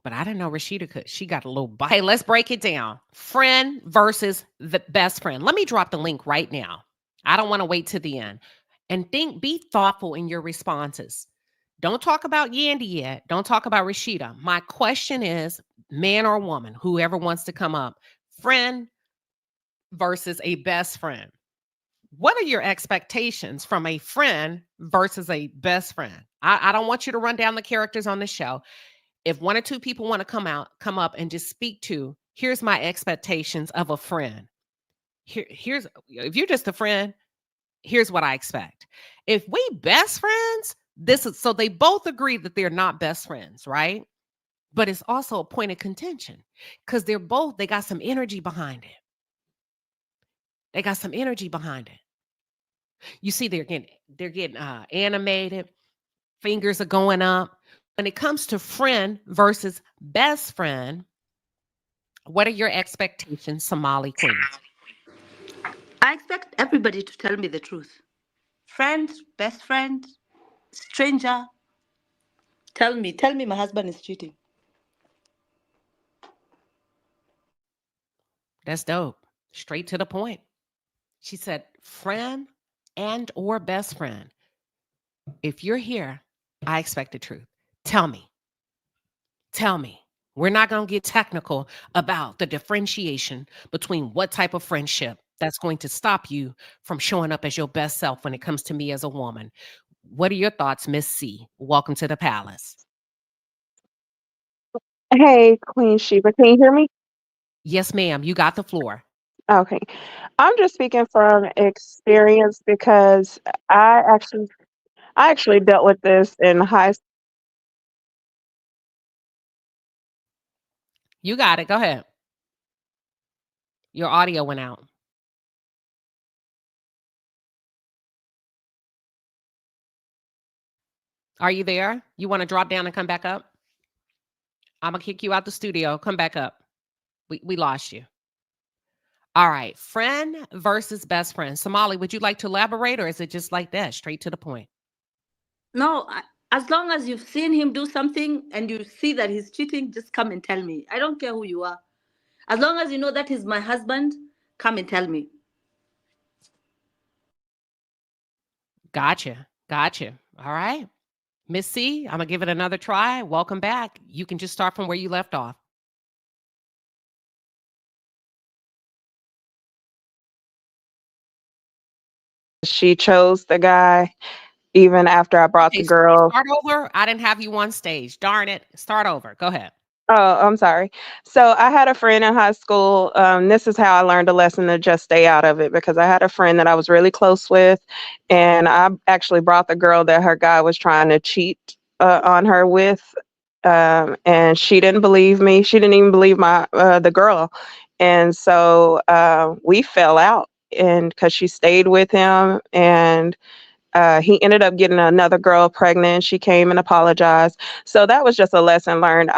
But I didn't know Rashida could. She got a little bite. Hey, let's break it down. Friend versus the best friend. Let me drop the link right now. I don't want to wait to the end. And be thoughtful in your responses. Don't talk about Yandy yet. Don't talk about Rashida. My question is, man or woman, whoever wants to come up, friend versus a best friend. What are your expectations from a friend versus a best friend? I don't want you to run down the characters on the show. If one or two people want to come up and just speak to, here's my expectations of a friend. Here's if you're just a friend, here's what I expect. If we best friends, so they both agree that they're not best friends, right? But it's also a point of contention because they got some energy behind it. You see, they're getting animated. Fingers are going up. When it comes to friend versus best friend, what are your expectations, Somali Queen? I expect everybody to tell me the truth. Friend, best friend, stranger, Tell me my husband is cheating. That's dope. Straight to the point. She said, friend and or best friend. If you're here, I expect the truth. Tell me. Tell me. We're not going to get technical about the differentiation between what type of friendship that's going to stop you from showing up as your best self when it comes to me as a woman. What are your thoughts, Miss C? Welcome to the palace. Hey, Queen Sheba, can you hear me? Yes, ma'am. You got the floor. Okay. I'm just speaking from experience because I actually I actually dealt with this in high school. You got it. Go ahead. Your audio went out. Are you there? You want to drop down and come back up? I'm going to kick you out the studio. Come back up. We lost you. All right. Friend versus best friend. Somali, would you like to elaborate or is it just like that, straight to the point? No, as long as you've seen him do something and you see that he's cheating, just come and tell me. I don't care who you are. As long as you know that he's my husband, come and tell me. Gotcha. Gotcha. All right. Miss C, I'm going to give it another try. Welcome back. You can just start from where you left off. She chose the guy even after I brought Okay, the girl. start over. I didn't have you on stage. Darn it. Start over. Go ahead. Oh, I'm sorry. So I had a friend in high school. This is how I learned a lesson to just stay out of it because I had a friend that I was really close with, and I actually brought the girl that her guy was trying to cheat on her with, and she didn't believe me. She didn't even believe my the girl, and so we fell out, and because she stayed with him, and he ended up getting another girl pregnant. She came and apologized. So that was just a lesson learned.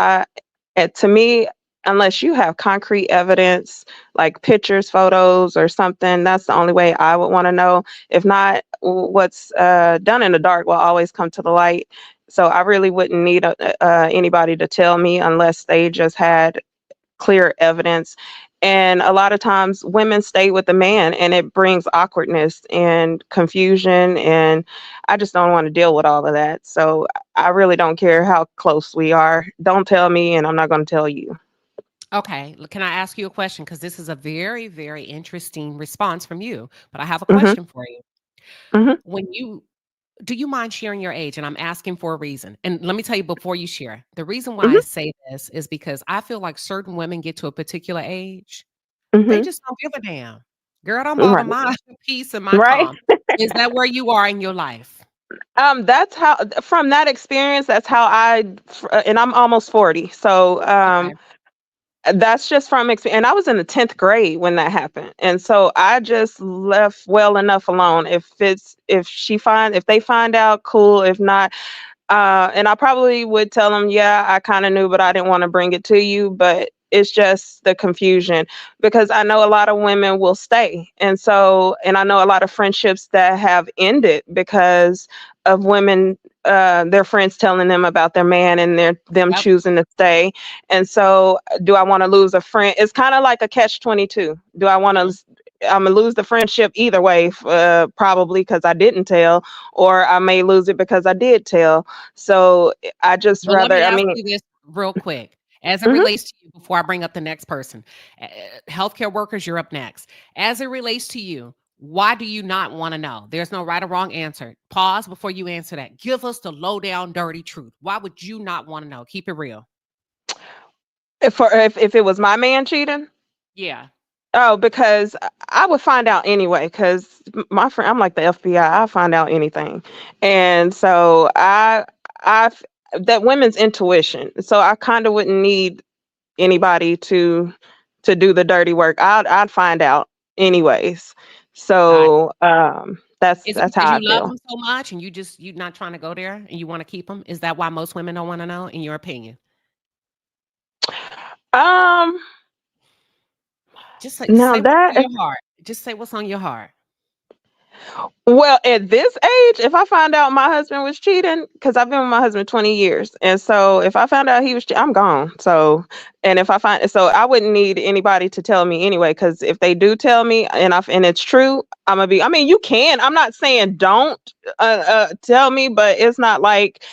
To me, unless you have concrete evidence, like pictures, photos, or something, that's the only way I would want to know. If not, what's done in the dark will always come to the light. So I really wouldn't need anybody to tell me unless they just had clear evidence. And a lot of times women stay with the man and it brings awkwardness and confusion. And I just don't want to deal with all of that. So I really don't care how close we are. Don't tell me, and I'm not going to tell you. Okay. Can I ask you a question? Because this is a very, very interesting response from you. But I have a Hmm. question for you. Hmm. Do you mind sharing your age? And I'm asking for a reason. And let me tell you before you share, the reason why I Hmm. say this is because I feel like certain women get to a particular age, they Hmm. just don't give a damn. Girl, I'm Right. bottom my peace and my Right. calm. Is that where you are in your life? That's how, from that experience, that's how and I'm almost 40. So, Okay. that's just from experience. And I was in the 10th grade when that happened. And so I just left well enough alone. If they find out, cool. If not, and I probably would tell them, yeah, I kind of knew, but I didn't want to bring it to you. But it's just the confusion because I know a lot of women will stay. And I know a lot of friendships that have ended because of women, their friends telling them about their man and them Yep. choosing to stay. And so do I want to lose a friend? It's kind of like a catch-22. Do I want Mhm. to, I'm gonna lose the friendship either way, probably because I didn't tell, or I may lose it because I did tell. So I just Well, let me rather, I ask mean, you this real quick. As it mhm, relates to you, before I bring up the next person, healthcare workers, you're up next. As it relates to you, why do you not want to know? There's no right or wrong answer. Pause before you answer that. Give us the low down, dirty truth. Why would you not want to know? Keep it real. if it was my man cheating, Yeah. oh, because I would find out anyway. Because my friend, I'm like the FBI. I find out anything, and so I that women's intuition. So I kind of wouldn't need anybody to do the dirty work. I'd find out anyways. Got it. So Is it that's how because I you love feel. them so much and you're not trying to go there and you want to keep them? Is that why most women don't want to know, in your opinion? Um, Just say now what's that on your heart. Just say what's on your heart. Well, at this age, if I find out my husband was cheating, because I've been with my husband 20 years, and so if I found out he was, I'm gone. So, and if I find, so I wouldn't need anybody to tell me anyway, because if they do tell me and it's true, I'm gonna be. I mean, you can. I'm not saying don't tell me, but it's not like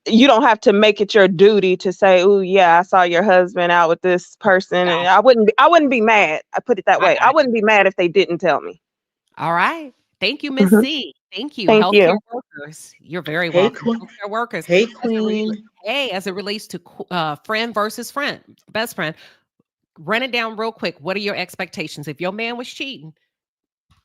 you don't have to make it your duty to say, "Oh yeah, I saw your husband out with this person," and Gotcha. I wouldn't be mad. I put it that I way. I got wouldn't be mad if they didn't tell me. All right. Thank you, Miss Mhm. C. Thank you, Thank healthcare you. workers. You're very Hey, welcome. Queen. Healthcare workers. Hey, As it Queen. as it relates to friend versus friend, best friend, run it down real quick. What are your expectations? If your man was cheating,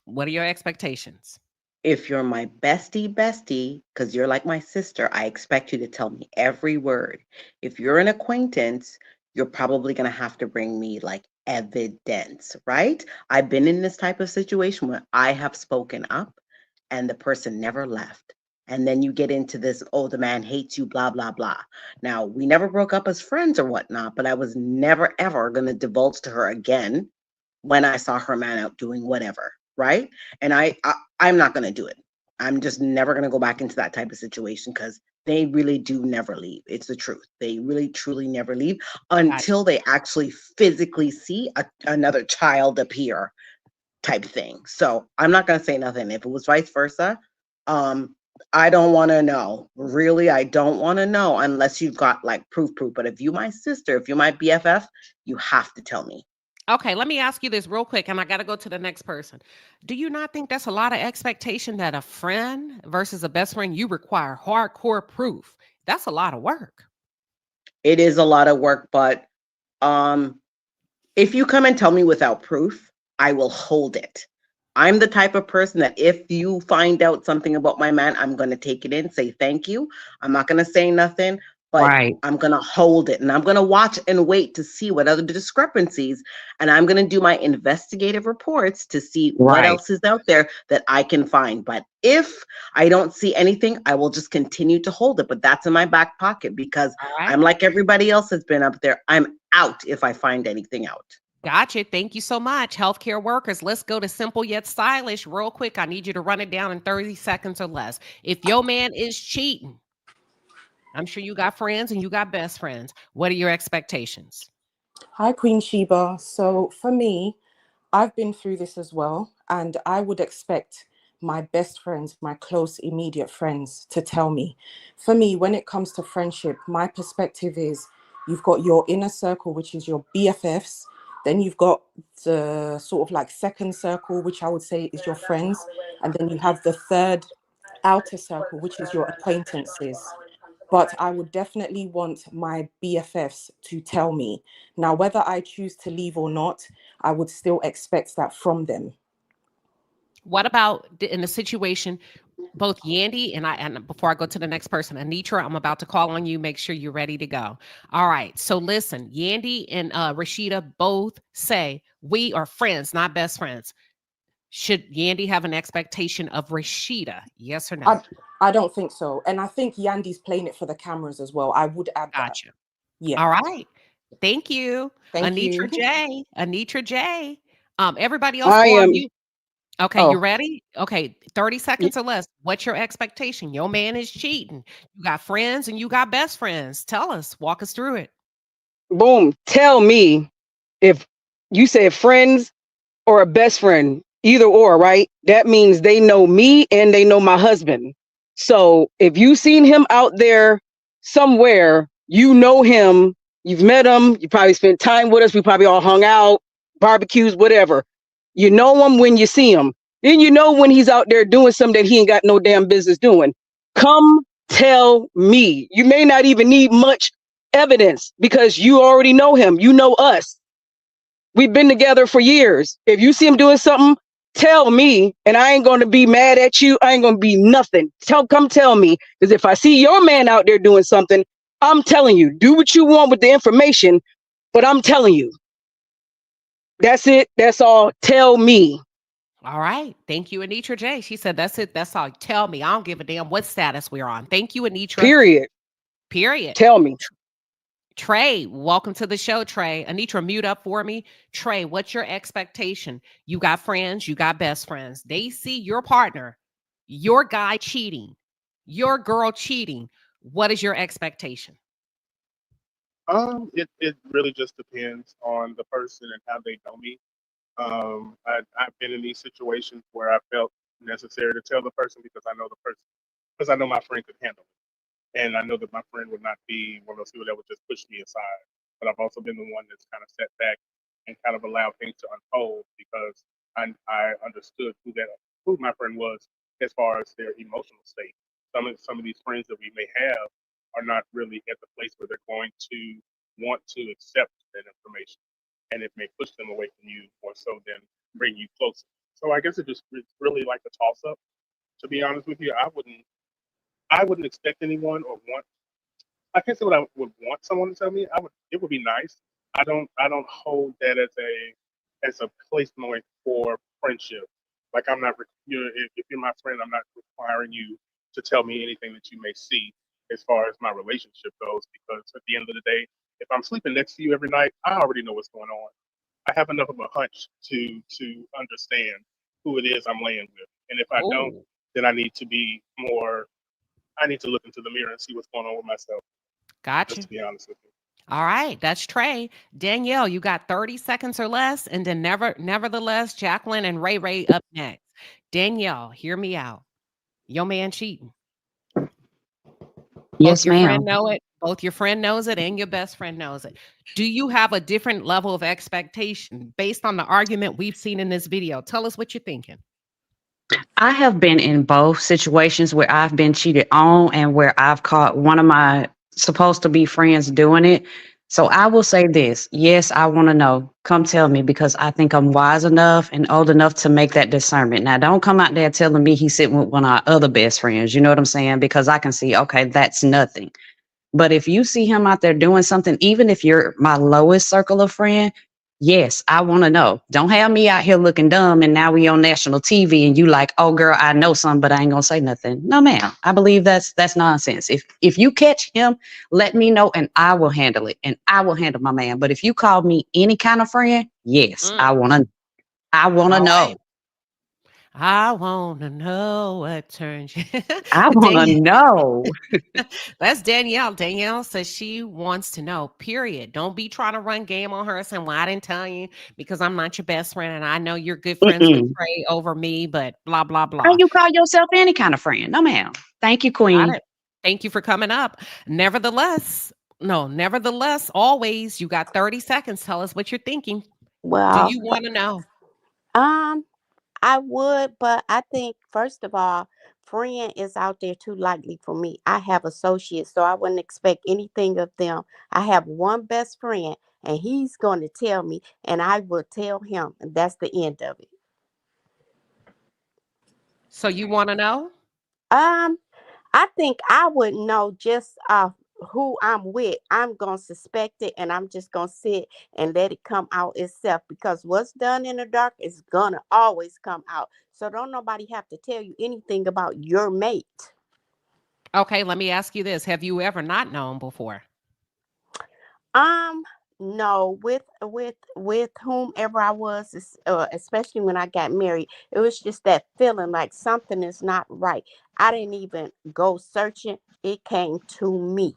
what are your expectations? If you're my bestie, because you're like my sister, I expect you to tell me every word. If you're an acquaintance, you're probably going to have to bring me like evidence, right? I've been in this type of situation where I have spoken up and the person never left. And then you get into this, oh, the man hates you, blah, blah, blah. Now, we never broke up as friends or whatnot, but I was never, ever going to divulge to her again when I saw her man out doing whatever, right? And I'm not going to do it. I'm just never going to go back into that type of situation because they really do never leave. It's the truth. They really, truly never leave Gotcha. until they actually physically see another child appear, type thing. So I'm not going to say nothing. If it was vice versa, I don't want to know. Really, I don't want to know unless you've got like proof. But if you my sister, if you my BFF, you have to tell me. Okay, let me ask you this real quick, and I got to go to the next person. Do you not think that's a lot of expectation that a friend versus a best friend, you require hardcore proof? That's a lot of work. It is a lot of work, but um if you come and tell me without proof, I will hold it. I'm the type of person that if you find out something about my man, I'm going to take it in, say thank you. I'm not going to say nothing, but Right. I'm going to hold it and I'm going to watch and wait to see what other discrepancies. And I'm going to do my investigative reports to see what Right. else is out there that I can find. But if I don't see anything, I will just continue to hold it. But that's in my back pocket because All right. I'm like everybody else that's been up there. I'm out if I find anything out. Gotcha. Thank you so much. Healthcare workers, let's go to simple yet stylish real quick. I need you to run it down in 30 seconds or less. If your man is cheating, I'm sure you got friends and you got best friends. What are your expectations? Hi, Queen Sheba. So for me, I've been through this as well, and I would expect my best friends, my close, immediate friends to tell me. For me, when it comes to friendship, my perspective is you've got your inner circle, which is your BFFs. Then you've got the sort of like second circle, which I would say is your friends. And then you have the third outer circle, which is your acquaintances. But I would definitely want my BFFs to tell me. Now, whether I choose to leave or not, I would still expect that from them. What about in the situation, both Yandy and before I go to the next person, Anitra, I'm about to call on you. Make sure you're ready to go. All right. So listen, Yandy and Rashida both say we are friends, not best friends. Should Yandy have an expectation of Rashida? Yes or no? I don't think so. And I think Yandy's playing it for the cameras as well. I would add that. Gotcha. Yeah. All right. Thank you. Thank you. Anitra J. Anitra J. Everybody else I go on am. mute. Okay, you Oh, ready? Okay, 30 y- seconds or less. What's your expectation? Your man is cheating. You got friends and you got best friends. Tell us, walk us through it. boom. Tell me if you said friends or a best friend, either or, right? That means they know me and they know my husband. So if you seen him out there somewhere, you know him, you've met him, you probably spent time with us, we probably all hung out, barbecues, whatever. You know him when you see him. Then you know when he's out there doing something that he ain't got no damn business doing. Come tell me. You may not even need much evidence because you already know him. You know us. We've been together for years. If you see him doing something, tell me, and I ain't going to be mad at you. I ain't going to be nothing. Come tell me. Because if I see your man out there doing something, I'm telling you, do what you want with the information, but I'm telling you. That's it. That's all. Tell me. All right. Thank you, Anitra J. She said, that's it. That's all. Tell me. I don't give a damn what status we're on. Thank you, Anitra. Period. Period. Tell me. Trey, welcome to the show, Trey. Anitra, mute up for me. Trey, what's your expectation? You got friends, you got best friends. They see your partner, your guy cheating, your girl cheating. What is your expectation? It really just depends on the person and how they know me. I've been in these situations where I felt necessary to tell the person because I know my friend could handle it, and I know that my friend would not be one of those people that would just push me aside. But I've also been the one that's kind of set back and kind of allowed things to unfold because I understood who my friend was as far as their emotional state. Some of these friends that we may have are not really at the place where they're going to want to accept that information, and it may push them away from you more so than bring you closer. So I guess it's really like a toss up. To be honest with you, I wouldn't expect anyone or want. I can't say what I would want someone to tell me. It would be nice. I don't hold that as a place point for friendship. Like I'm not if you're my friend, I'm not requiring you to tell me anything that you may see as far as my relationship goes. Because at the end of the day, if I'm sleeping next to you every night, I already know what's going on. I have enough of a hunch to understand who it is I'm laying with. And if I don't, Oh, then I need to look into the mirror and see what's going on with myself, just gotcha. to be honest with you. All right, that's Trey. Danielle, you got 30 seconds or less, and then nevertheless, Jacqueline and Ray Ray up next. Danielle, hear me out. Your man cheating. Both Yes, your friend ma'am. know it, both your friend knows it, and your best friend knows it. Do you have a different level of expectation based on the argument we've seen in this video? Tell us what you're thinking. I have been in both situations where I've been cheated on and where I've caught one of my supposed to be friends doing it. So I will say this. Yes, I want to know. Come tell me because I think I'm wise enough and old enough to make that discernment. Now, don't come out there telling me he's sitting with one of our other best friends. You know what I'm saying? Because I can see, okay, that's nothing. But if you see him out there doing something, even if you're my lowest circle of friend, yes, I want to know. Don't have me out here looking dumb and now we on national TV and you like, oh girl, I know something, but I ain't gonna say nothing. No, ma'am. I believe that's nonsense. If you catch him, let me know and I will handle it and I will handle my man. But if you call me any kind of friend, yes, Mm, I wanna all right. know. I want to know what turns you. I wanna Danielle, know. that's Danielle. Danielle says she wants to know, period. Don't be trying to run game on her saying, well, I didn't tell you because I'm not your best friend. And I know you're good friends with Mm-mm. Trey over me, but blah, blah, How blah. you call yourself any kind of friend? No, ma'am. Thank you, Got Queen. it. Thank you for coming up. Nevertheless, no, nevertheless, always, you got 30 seconds. Tell us what you're thinking. Do Well, you want to know? um, I would, but I think first of all, friend is out there too lightly for me. I have associates, so I wouldn't expect anything of them. I have one best friend, and he's going to tell me, and I will tell him, and that's the end of it. So you want to know? Um, I think I would know just who I'm with. I'm gonna suspect it, and I'm just gonna sit and let it come out itself because what's done in the dark is gonna always come out. So don't nobody have to tell you anything about your mate. Okay, let me ask you this. Have you ever not known before? Um, no, with whomever I was, especially when I got married, it was just that feeling like something is not right. I didn't even go searching; it came to me.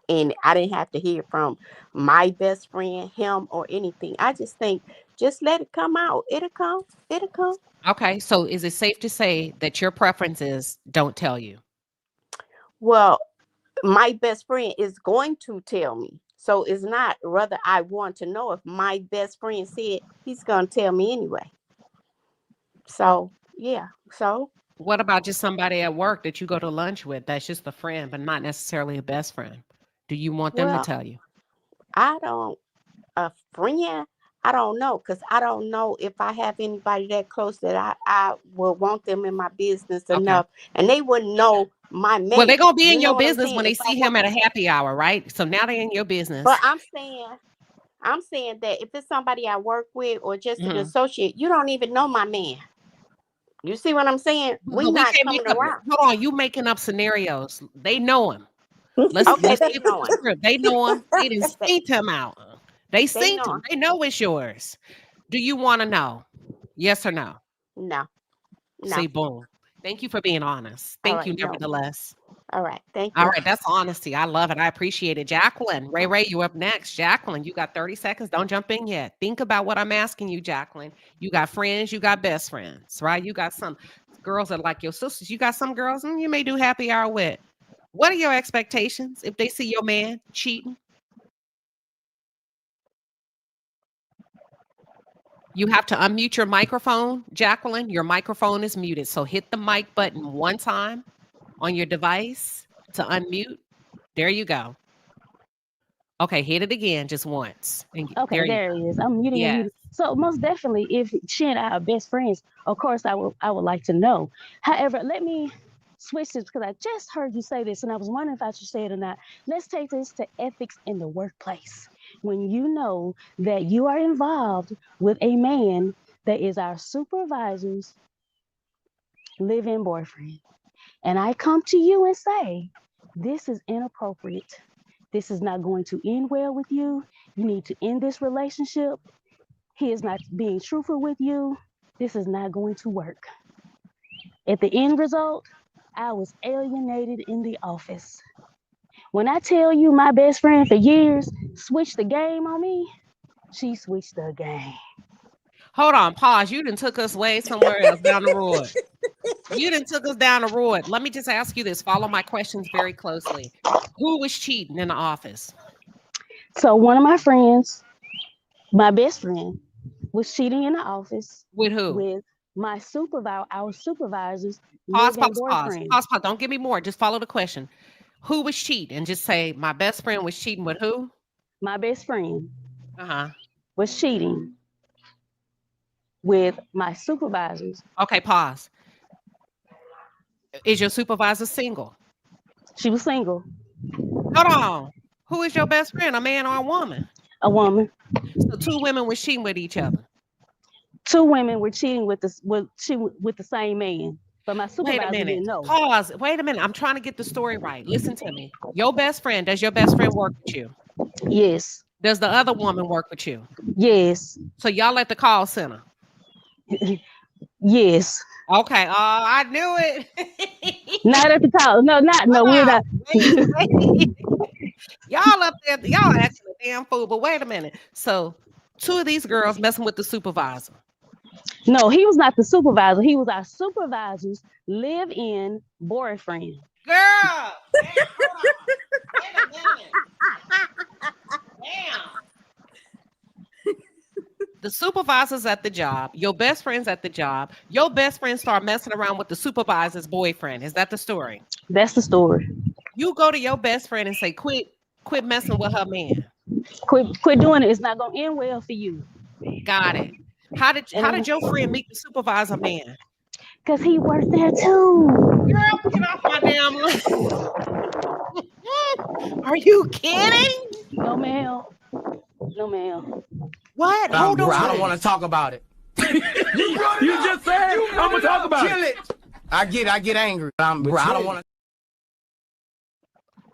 And I didn't have to hear from my best friend, him, or anything. I just think, just let it come out. It'll come. It'll come. Okay, so is it safe to say that your preferences don't tell you? Well, my best friend is going to tell me. So it's not whether I want to know. If my best friend said, he's going to tell me anyway. So, yeah. So, What about just somebody at work that you go to lunch with that's just a friend, but not necessarily a best friend? Do you want them to well, tell you? I don't, a friend, I don't know because I don't know if I have anybody that close that I will want them in my business Okay. enough, and they wouldn't know my Well, they're mate. gonna be You in know your what I'm business saying? when they If I see him want, at a happy hour, right? So now they're in your but business. I'm saying that if it's somebody I work with or just an Mhm. associate, you don't even know my man. You see what I'm saying? We But we not can't make coming up. around. Hold on, you making up scenarios. They know him. Let's Okay, see they if it's know the him. script. They know him. They done They, synced him out. They they synced know him. him. They know it's yours. Do you want to know? Yes or no? No, See, no. boom. Thank you for being honest. All Thank right, you, no. nevertheless. All right, thank All you. right, that's honesty. I love it. I appreciate it. Jacqueline, Ray, you up next. Jacqueline, you got 30 seconds. Don't jump in yet. Think about what I'm asking you, Jacqueline. You got friends, you got best friends, right? You got some girls that are like your sisters. You got some girls you may do happy hour with. What are your expectations if they see your man cheating? You have to unmute your microphone, Jacqueline. Your microphone is muted. So hit the mic button one time on your device to unmute. There you go. Okay, hit it again just once. And Okay, there you there go. it is. I'm muting and Yes. muting. So most definitely, if she and I are best friends, of course I would like to know. However, let me switch this because I just heard you say this and I was wondering if I should say it or not. Let's take this to ethics in the workplace. When you know that you are involved with a man that is our supervisor's live-in boyfriend, and I come to you and say, this is inappropriate. This is not going to end well with you. You need to end this relationship. He is not being truthful with you. This is not going to work. At the end result, I was alienated in the office. When I tell you my best friend for years switched the game on me, she switched the game. Hold on, pause. You done took us way somewhere else down the road. You done took us down the road. Let me just ask you this. Follow my questions very closely. Who was cheating in the office? So one of my friends, my best friend, was cheating in the office With who? with my supervisor, our supervisor's Pause, live-in pause, pause, boyfriend. pause, pause. Don't give me more. Just follow the question. Who was cheating? And just say, my best friend was cheating with who? My best friend Uh-huh. was cheating with my supervisors. Okay, pause. Is your supervisor single? She was single, Hold on. Who is your best friend, a man or a woman? a woman. So two women were cheating with each other. Two women were cheating with the same man, but my Wait a supervisor minute. didn't know. Pause. Wait a minute. I'm trying to get the story right. Listen to me. Your best friend, does your best friend work with you? Yes, Does the other woman work with you? yes, So y'all at the call center. yes. Okay. I knew it. Not at the top. No, not no. We're Hold on. not. Wait. Y'all up there, y'all acting a damn fool. But wait a minute. So two of these girls messing with the supervisor. No, he was not the supervisor. He was our supervisor's live-in boyfriend. Girl, damn, hold on. Wait a minute. Damn. The supervisor's at the job. Your best friend's at the job. Your best friend start messing around with the supervisor's boyfriend. Is that the story? That's the story. You go to your best friend and say, quit messing with her man. Quit doing it. It's not gonna end well for you. Got it. How did your friend meet the supervisor man? Cause he worked there too. Girl, get off my damn line. Are you kidding? No, ma'am. No, ma'am. What? Hold on. I don't want to talk about it. you just said I'm gonna talk about it. I get angry. I don't want to.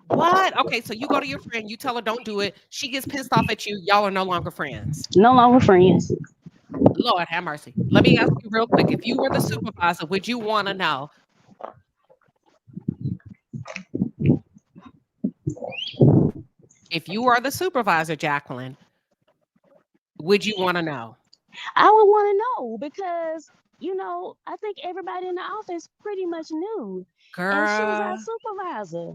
What? Okay, so you go to your friend, you tell her don't do it. She gets pissed off at you. Y'all are no longer friends. No longer friends. Lord have mercy. Let me ask you real quick. If you were the supervisor, would you want to know? If you are the supervisor, Jacqueline, would you want to know? I would want to know because, I think everybody in the office pretty much knew. And she was our Girl. supervisor.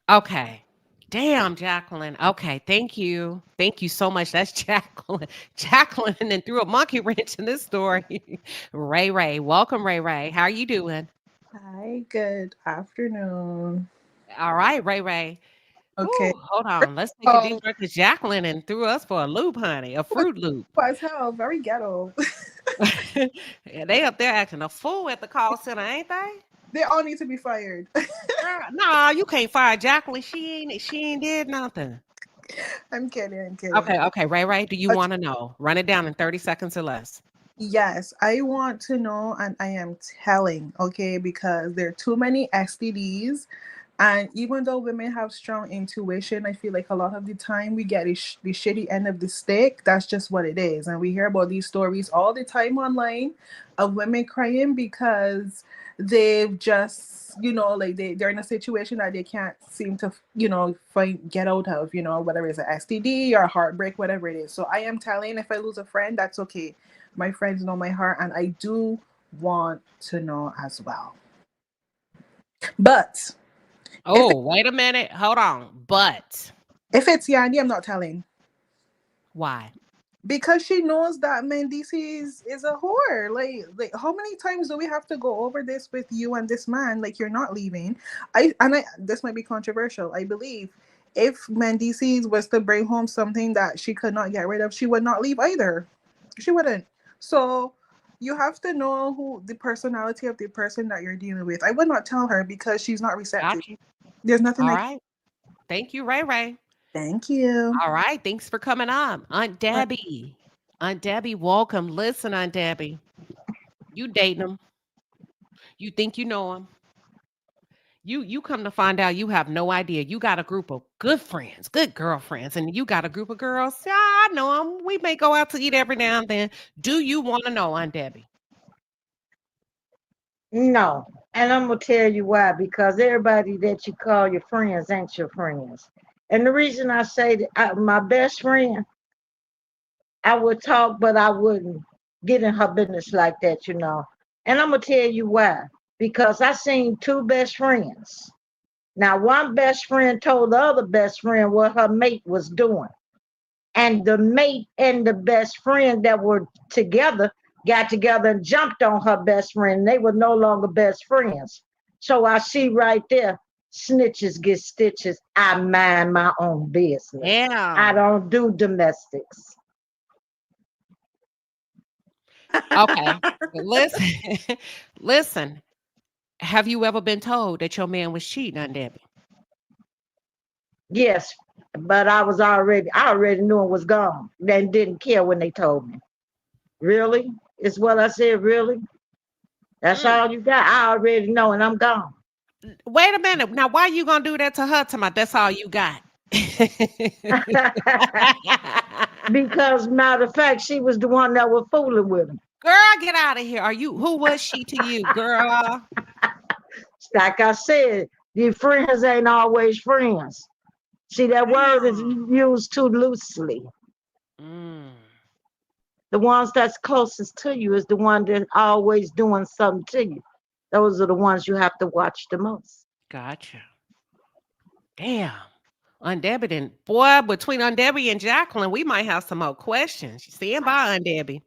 Okay. Damn, Jacqueline. Okay, thank you. Thank you so much. That's Jacqueline. Jacqueline and then threw a monkey wrench in this story. Ray. Welcome, Ray. How are you doing? Hi, good afternoon. All right, Ray. Okay. Ooh, hold on. Let's take a deep breath because Jacqueline and threw us for a loop, honey. A fruit loop. As hell, very ghetto. Yeah, they up there acting a fool at the call center, ain't they? They all need to be fired. Girl, no, you can't fire Jacqueline. She ain't did nothing. I'm kidding. Okay, Ray, do you want to know? Run it down in 30 seconds or less. Yes, I want to know, and I am telling, okay, because there are too many STDs And even though women have strong intuition, I feel like a lot of the time we get the shitty end of the stick. That's just what it is. And we hear about these stories all the time online of women crying because they've just, like they're in a situation that they can't seem to, get out of, whether it's an STD or heartbreak, whatever it is. So I am telling, if I lose a friend, that's okay. My friends know my heart, and I do want to know as well. But if Oh, wait a minute. Hold on. But if it's Yandy, I'm not telling. why? Because she knows that Mandeecees is a whore. Like how many times do we have to go over this with you and this man? Like, you're not leaving. I this might be controversial. I believe if Mandeecees was to bring home something that she could not get rid of, she would not leave either. She wouldn't. So you have to know who the personality of the person that you're dealing with. I would not tell her because she's not receptive. Got you. There's nothing All I can. right. Thank you, Ray Ray. Thank you. All right. Thanks for coming on. Aunt Debbie. Aunt Debbie, welcome. Listen, Aunt Debbie. You dating him. You think you know him. You come to find out you have no idea. You got a group of good friends, good girlfriends, and you got a group of girls. Yeah, I know them. We may go out to eat every now and then. Do you want to know, Aunt Debbie? No. And I'm going to tell you why. Because everybody that you call your friends ain't your friends. And the reason I say that my best friend, I would talk, but I wouldn't get in her business like that, And I'm going to tell you why. Because I seen two best friends. Now, one best friend told the other best friend what her mate was doing. And the mate and the best friend that were together got together and jumped on her best friend. They were no longer best friends. So I see right there, snitches get stitches. I mind my own business. I don't do domestics. Okay. Listen, listen. Have you ever been told that your man was cheating, Aunt Debbie? Yes, but I already knew it was gone. Then didn't care when they told me. Really? Is what I said, really? That's all you got. I already know, and I'm gone. Wait a minute. Now, why you gonna do that to her? To my, that's all you got. Because matter of fact, she was the one that was fooling with him. Girl, get out of here. Who was she to you, girl? Like I said, your friends ain't always friends. See, that word is used too loosely. The ones that's closest to you is the one that's always doing something to you. Those are the ones you have to watch the most. Gotcha. Damn. Aunt Debbie didn't. Boy, between Aunt Debbie and Jacqueline, we might have some more questions. Stand by, Aunt Debbie.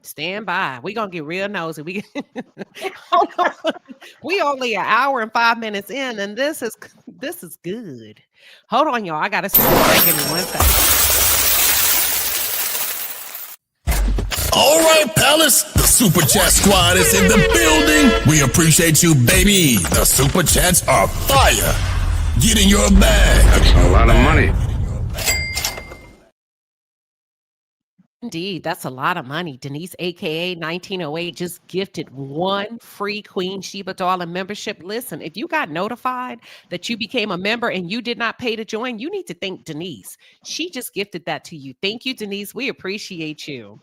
Stand by. We gonna get real nosy. We only an hour and 5 minutes in, and this is good. Hold on, y'all. I gotta super chat. Give me 1 second. All right, Palace, the Super Chat Squad is in the building. We appreciate you, baby. The Super Chats are fire. Get in your bag. That's a lot of money. Indeed, that's a lot of money. Denise, aka 1908, just gifted 1 free Queen Sheba Darling membership. Listen, if you got notified that you became a member and you did not pay to join, you need to thank Denise. She just gifted that to you. Thank you, Denise. We appreciate you.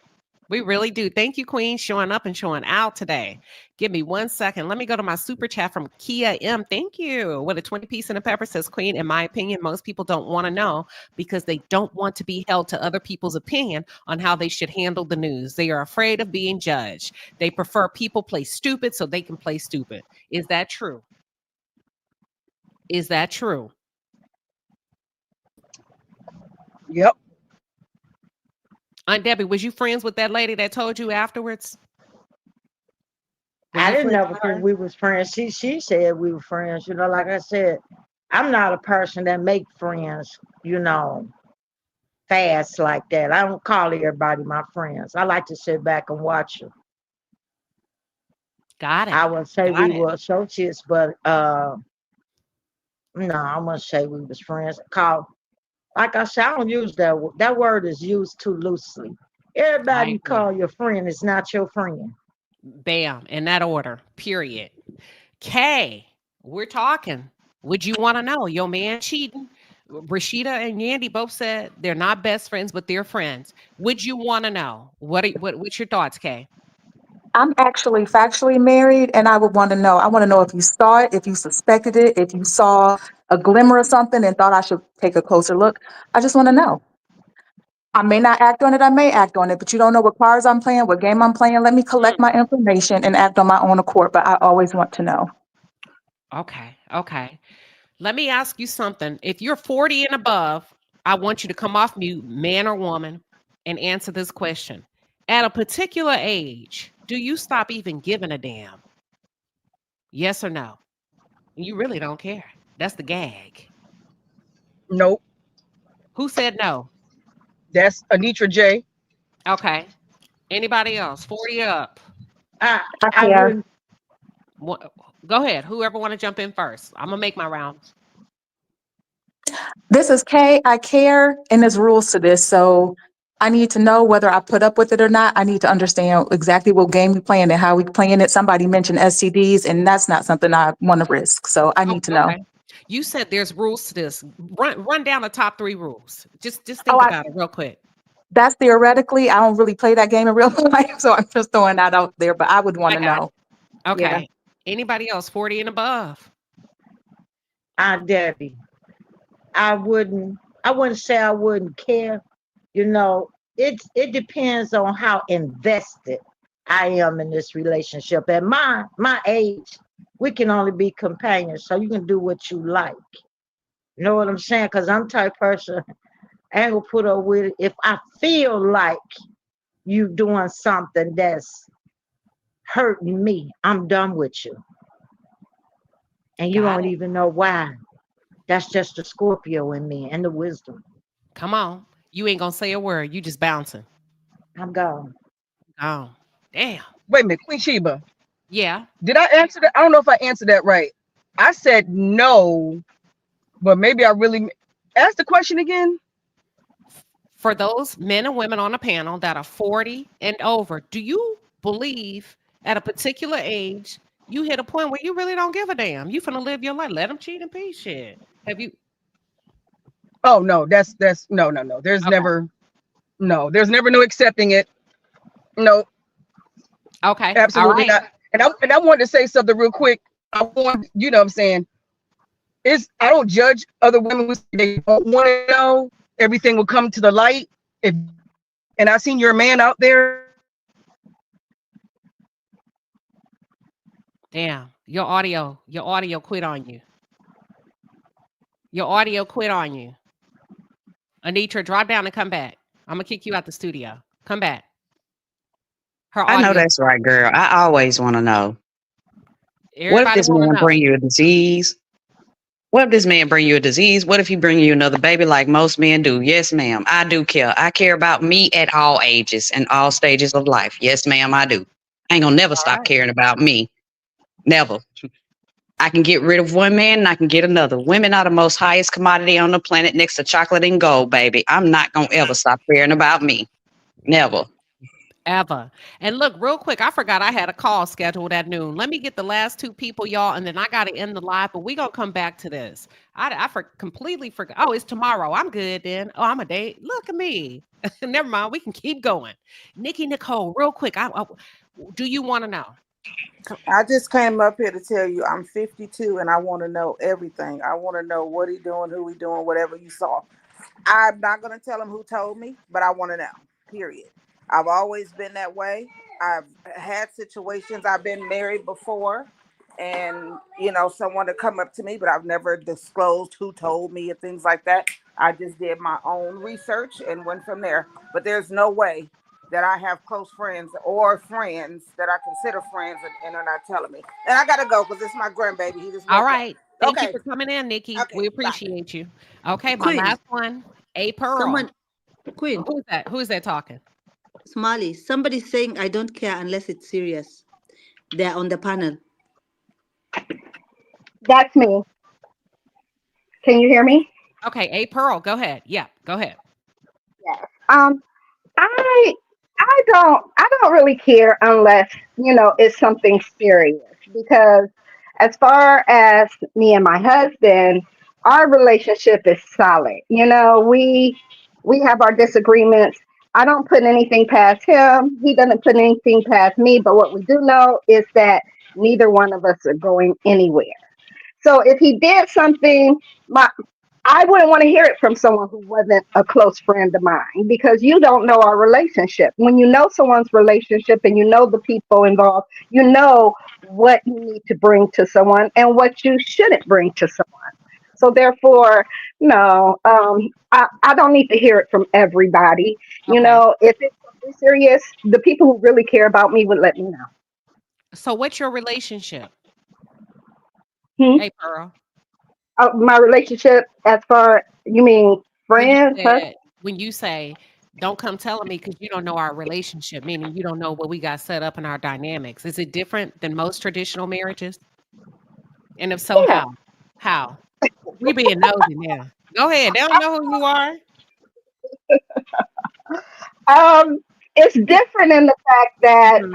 We really do. Thank you, Queen, showing up and showing out today. Give me 1 second. Let me go to my super chat from Kia M. Thank you. With a 20-piece and a pepper, says Queen, in my opinion, most people don't want to know because they don't want to be held to other people's opinion on how they should handle the news. They are afraid of being judged. They prefer people play stupid so they can play stupid. Is that true? Is that true? Yep. Aunt Debbie, was you friends with that lady that told you afterwards? I didn't ever think we was friends. She said we were friends. Like I said, I'm not a person that make friends, fast like that. I don't call everybody my friends. I like to sit back and watch them. Got it. I wouldn't say we were associates, but no, I wouldn't say we was friends. Like I said, I don't use that word. That word is used too loosely. Everybody you call your friend is not your friend. Bam, in that order, period. Kay, We're talking. Would you want to know your man cheating? Rashida and Yandy both said they're not best friends, but they're friends. Would you want to know? What's your thoughts, Kay? I'm actually factually married, and I would want to know. I want to know if you saw it, if you suspected it, if you saw a glimmer of something and thought I should take a closer look. I just want to know. I may not act on it, I may act on it, but you don't know what cards I'm playing, what game I'm playing. Let me collect my information and act on my own accord, but I always want to know. Okay, okay. Let me ask you something. If you're 40 and above, I want you to come off mute, man or woman, and answer this question. At a particular age, do you stop even giving a damn? Yes or no? You really don't care. That's the gag. Nope. Who said no? That's Anitra J. Okay. Anybody else? 40 up. I I I care. wouldn't. Go ahead. Whoever want to jump in first. I'm gonna make my rounds. This is Kay. I care, and there's rules to this. So I need to know whether I put up with it or not. I need to understand exactly what game we playing and how we playing it. Somebody mentioned STDs, and that's not something I want to risk. So I Oh, need to know. okay. You said there's rules to this. Run down the top 3 rules. Just Oh, think about it real quick. that's theoretically. I don't really play that game in real life, so I'm just throwing that out there. But I would want I to got it. know. Yeah. Okay. Anybody else 40 and above? Aunt Debbie. I wouldn't say I wouldn't care. You know, it depends on how invested I am in this relationship. At my age, we can only be companions, so you can do what you like. You know what I'm saying? Because I'm the type of person I ain't gonna put up with it. If I feel like you doing something that's hurting me, I'm done with you. And you Got don't it. even know why. That's just the Scorpio in me and the wisdom. Come on. You ain't gonna say a word. You just bouncing. I'm gone. Oh. Damn. Wait a minute, Queen Sheba. Yeah. Did I answer that? I don't know if I answered that right. I said no, but maybe I really asked the question again. For those men and women on the panel that are 40 and over, do you believe at a particular age you hit a point where you really don't give a damn? You finna live your life. Let them cheat in peace. Shit. Have you? Oh no, that's no. Okay. There's never no accepting it. No, Okay. All absolutely right. not. And I wanted to say something real quick. I want, what I'm saying, is I don't judge other women who say they don't want to know. Everything will come to the light. If and I seen your man out there. Damn. Your audio quit on you. Your audio quit on you. Anitra, drop down and come back. I'm gonna kick you out the studio. Come back. Her I know audio. that's right, girl. I always want to know. What if Everybody this want to man know. bring you a disease? What if this man bring you a disease? What if he bring you another baby like most men do? Yes, ma'am. I do care. I care about me at all ages and all stages of life. Yes, ma'am, I do. I ain't gonna never All stop right. caring about me. Never. I can get rid of one man and I can get another. Women are the most highest commodity on the planet next to chocolate and gold, baby. I'm not gonna ever stop caring about me. Never. Ever. And look, real quick, I forgot I had a call scheduled at noon. Let me get the last 2 people, y'all, and then I got to end the live, but we going to come back to this. Completely forgot. Oh, it's tomorrow. I'm good then. Oh, I'm a date. Look at me. Never mind. We can keep going. Nikki Nicole, real quick. Do you want to know? I just came up here to tell you I'm 52 and I want to know everything. I want to know what he doing, who he doing, whatever you saw. I'm not going to tell him who told me, but I want to know, period. I've always been that way. I've had situations, I've been married before, and, someone to come up to me, but I've never disclosed who told me and things like that. I just did my own research and went from there. But there's no way that I have close friends or friends that I consider friends and they're not telling me. And I got to go because it's my grandbaby. He just All woke up. right. Thank you Okay. for coming in, Nikki. Okay. We Bye. appreciate you. Okay, my Queen, last one, A Pearl. someone, Queen, Who's that? Who's that talking? Smiley, somebody's saying I don't care unless it's serious. They're on the panel. That's me. Can you hear me? Okay, A Pearl, go ahead. Yeah, go ahead. Yes. I I don't really care unless it's something serious because As far as me and my husband, our relationship is solid. We have our disagreements. I don't put anything past him. He doesn't put anything past me. But what we do know is that neither one of us are going anywhere. So if he did something, my I wouldn't want to hear it from someone who wasn't a close friend of mine because you don't know our relationship. When you know someone's relationship and you know the people involved, you know what you need to bring to someone and what you shouldn't bring to someone. So therefore, no, I don't need to hear it from everybody. Okay. If it's something serious, the people who really care about me would let me know. So what's your relationship? Hmm? Hey, Pearl. My relationship, as far you mean When you friends, huh? said when you say, "Don't come telling me," because you don't know our relationship, meaning you don't know what we got set up in our dynamics. Is it different than most traditional marriages? And if so, Yeah. how? How? We being nosy now. Go ahead. They don't know who you are. Um, it's different in the fact that Mhm.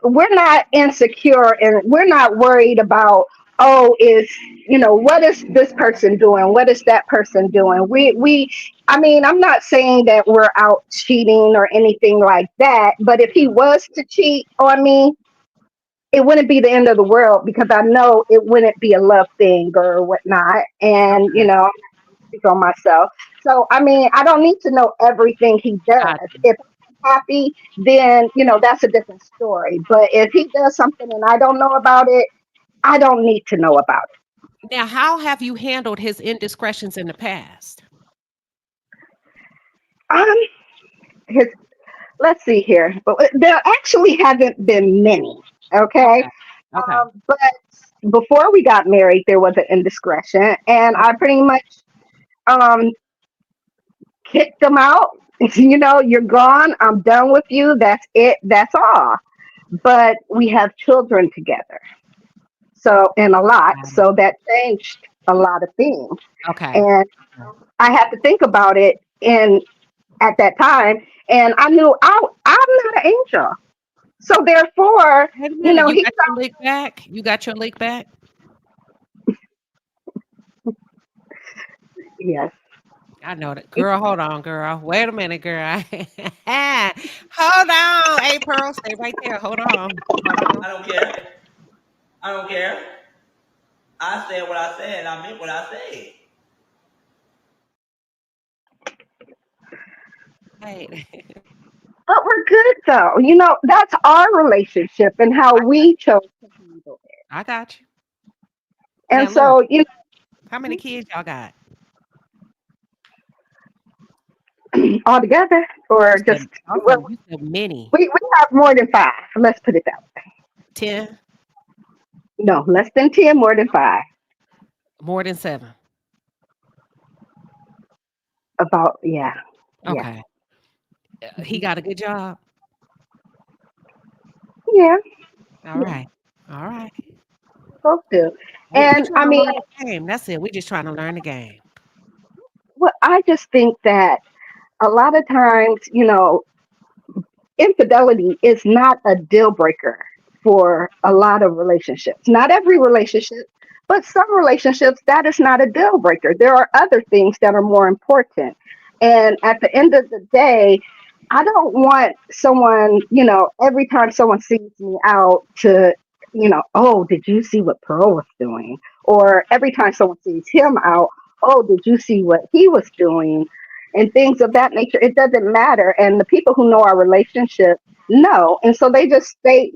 we're not insecure and we're not worried about, oh, what is this person doing? What is that person doing? I mean, I'm not saying that we're out cheating or anything like that, but if he was to cheat on me, it wouldn't be the end of the world because I know it wouldn't be a love thing or whatnot. And, Okay. speak on myself. So, I mean, I don't need to know everything he does. Got you. If I'm happy, then, that's a different story. But if he does something and I don't know about it, I don't need to know about Now, how have you handled his indiscretions in the past? it. His, let's see here. But there actually haven't been many. Okay. Okay. Okay. But before we got married, there was an indiscretion, and I Okay. pretty much um, kicked them out. You're gone. I'm done with you. That's it. That's all. But we have children together. So, and a lot. Got it. So that changed a lot of things. Okay. And Okay. I had to think about it at that time. And I knew I'm not an angel. So therefore, Wait a minute. You he got your lick back? You got your lick back? yes. I know that. Girl, hold on, girl. Wait a minute, girl. Hold on. Hey, Pearl, stay right there. Hold on. Hold on. I don't care. I don't care. I said what I said. I meant what I said. Right. But we're good though. That's our relationship and how I got we chose to handle it. I got you. Now And look, so, how many kids y'all got? all together You or just said okay, well, you said many. we have more than five. Let's put it that way. 10, No, less than 10, more than five. more than 7. About yeah. Yeah. Okay. He Mhm. got a good job. Yeah. All Yeah. right. All right. Both do. We And I trying to mean, learn the game. That's it. We just trying to learn the game. well, I just think that a lot of times, infidelity is not a deal breaker for a lot of relationships. Not every relationship, but some relationships, that is not a deal breaker. There are other things that are more important. And at the end of the day, I don't want someone, every time someone sees me out to, oh, did you see what Pearl was doing? Or every time someone sees him out, oh, did you see what he was doing? And things of that nature. It doesn't matter. And the people who know our relationship know. And so they just stay,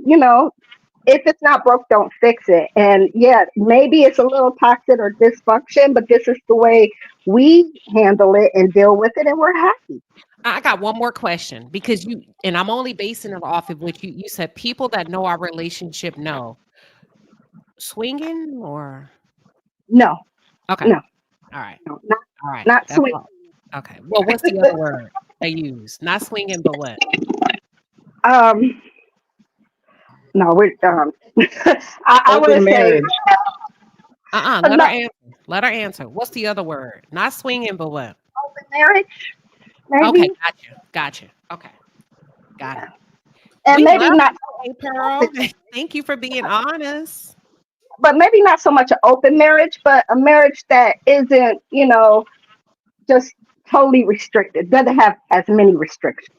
if it's not broke, don't fix it. And yeah, maybe it's a little toxic or dysfunction, but this is the way we handle it and deal with it, and we're happy. I got one more question because and I'm only basing it off of what you said. People that know our relationship know swinging or No, okay. no, All right. no, All right. not That's sweet. all. Okay. Well, what's the other word they use? Not swinging, but what? um, no, we're I want Open to say marriage. Let her no, answer. Let her answer. What's the other word? Not swinging, but what? open marriage, Okay, maybe. gotcha. Gotcha. Okay, got Yeah. it. And We maybe love not, you, Pearl. Thank you for being honest. but maybe not so much an open marriage, but a marriage that isn't, just totally restricted, doesn't have as many restrictions.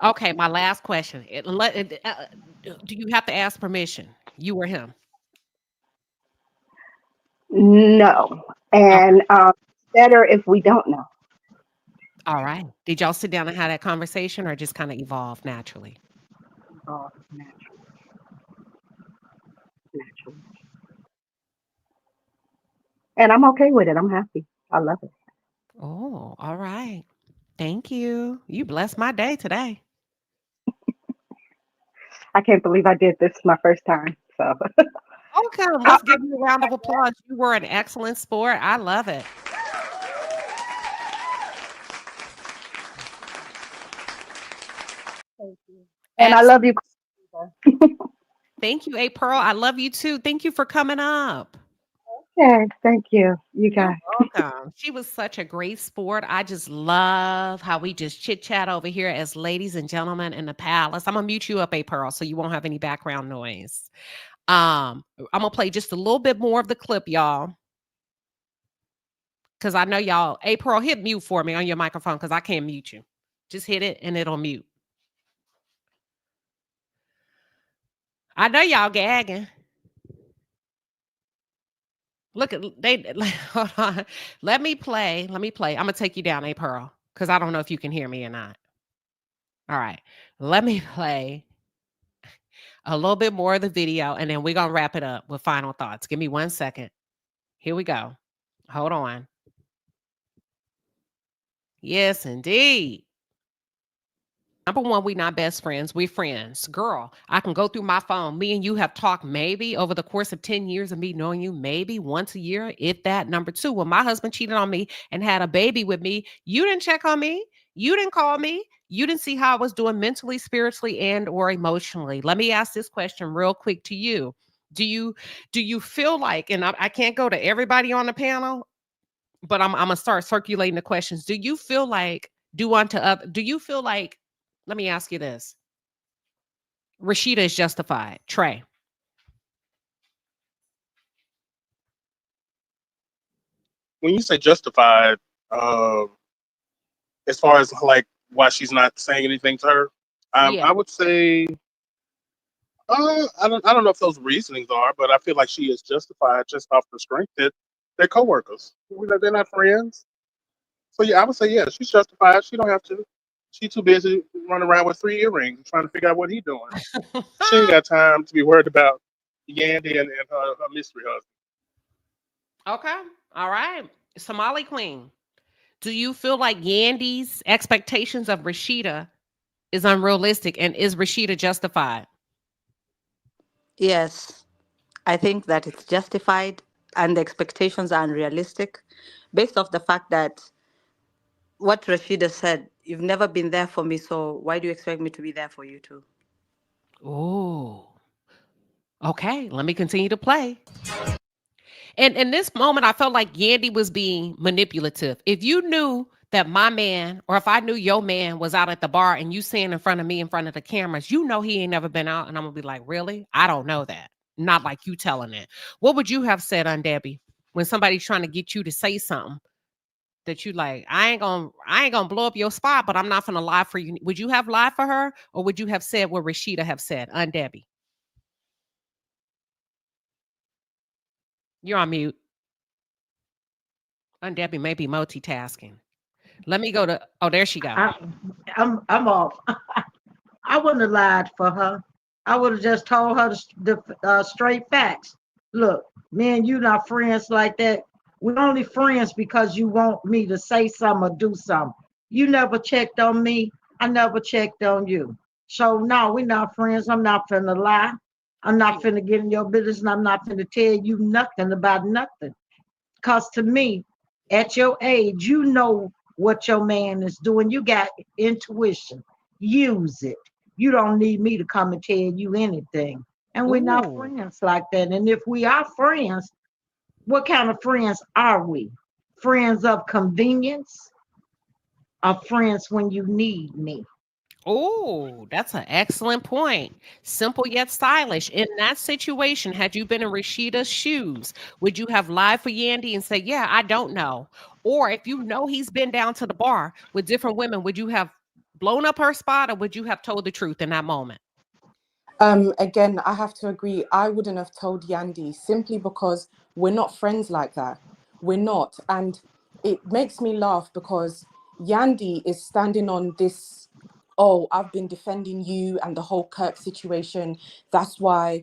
Okay, my last question. Do you have to ask permission? You or him? No. Okay. And better if we don't know. All right. Did y'all sit down and have that conversation or just kind of evolve naturally? Oh, natural, natural. And I'm okay with it. I'm happy. I love it. Oh, all right. Thank you. You blessed my day today. I can't believe I did this my first time. So Welcome. Let's give you a round of applause. You were an excellent sport. I love it. thank you. And I love Excellent. you. Thank you, A Pearl. I love you too. Thank you for coming up. Yeah, thank you. You You're guys. welcome. She was such a great sport. I just love how we just chit chat over here as ladies and gentlemen in the palace. I'm gonna mute you up, A Pearl, so you won't have any background noise. I'm gonna play just a little bit more of the clip, y'all, because I know y'all. A Pearl, hit mute for me on your microphone because I can't mute you. Just hit it and it'll mute. I know y'all gagging. Look at they. Hold on. Let me play. Let me play. I'm gonna take you down, A Pearl, because I don't know if you can hear me or not. All right. Let me play a little bit more of the video, and then we're gonna wrap it up with final thoughts. Give me 1 second. Here we go. Hold on. Yes, indeed. Number one, we not best friends. We friends. Girl, I can go through my phone. Me and you have talked maybe over the course of 10 years of me knowing you, maybe once a year, if that. Number two, when my husband cheated on me and had a baby with me, you didn't check on me. You didn't call me. You didn't see how I was doing mentally, spiritually, and or emotionally. Let me ask this question real quick to you. Do you feel like, and I can't go to everybody on the panel, but I'm gonna start circulating the questions. Do you feel like do you feel like, let me ask you this. Rashida is justified. Trey. When you say justified, um, as far as like why she's not saying anything to her, Yeah. I would say I don't know if those reasonings are, but I feel like she is justified just off the strength that they're coworkers. They're not friends. So yeah, I would say yeah, she's justified. She don't have to. She's too busy running around with 3 earrings trying to figure out what he's doing. She ain't got time to be worried about Yandy and her mystery husband. Okay. All right. Somali Queen. Do you feel like Yandy's expectations of Rashida is unrealistic, and is Rashida justified? Yes, I think that it's justified and the expectations are unrealistic based off the fact that what Rashida said, you've never been there for me, so why do you expect me to be there for you too? Oh. Okay. Let me continue to play. And in this moment, I felt like Yandy was being manipulative. If you knew that my man, or if I knew your man was out at the bar and you seeing in front of me in front of the cameras, you know he ain't never been out. And I'm gonna be like, really? I don't know that. Not like you telling it. What would you have said on Debbie when somebody's trying to get you to say something that you like? I ain't gonna blow up your spot, but I'm not gonna lie for you. Would you have lied for her, or would you have said what Rashida have said on Debbie? You're on mute. On Debbie may be multitasking. Let me go to, oh, there she go. I, I'm off. I wouldn't have lied for her. I would have just told her the straight facts. Look, me and you not friends like that. We're only friends because you want me to say something or do something. You never checked on me. I never checked on you. So no, we're not friends. I'm not finna lie. I'm not finna get in your business, and I'm not finna tell you nothing about nothing. Because to me, at your age, you know what your man is doing. You got intuition. Use it. You don't need me to come and tell you anything. And we're not Ooh. friends like that. And if we are friends, what kind of friends are we? Friends of convenience or friends when you need me? Oh, that's an excellent point. Simple yet stylish. In that situation, had you been in Rashida's shoes, would you have lied for Yandy and say, "Yeah, I don't know"? Or if you know he's been down to the bar with different women, would you have blown up her spot or would you have told the truth in that moment? Again, I have to agree. I wouldn't have told Yandy simply because we're not friends like that. We're not. And it makes me laugh because Yandy is standing on this, oh, I've been defending you and the whole Kirk situation. That's why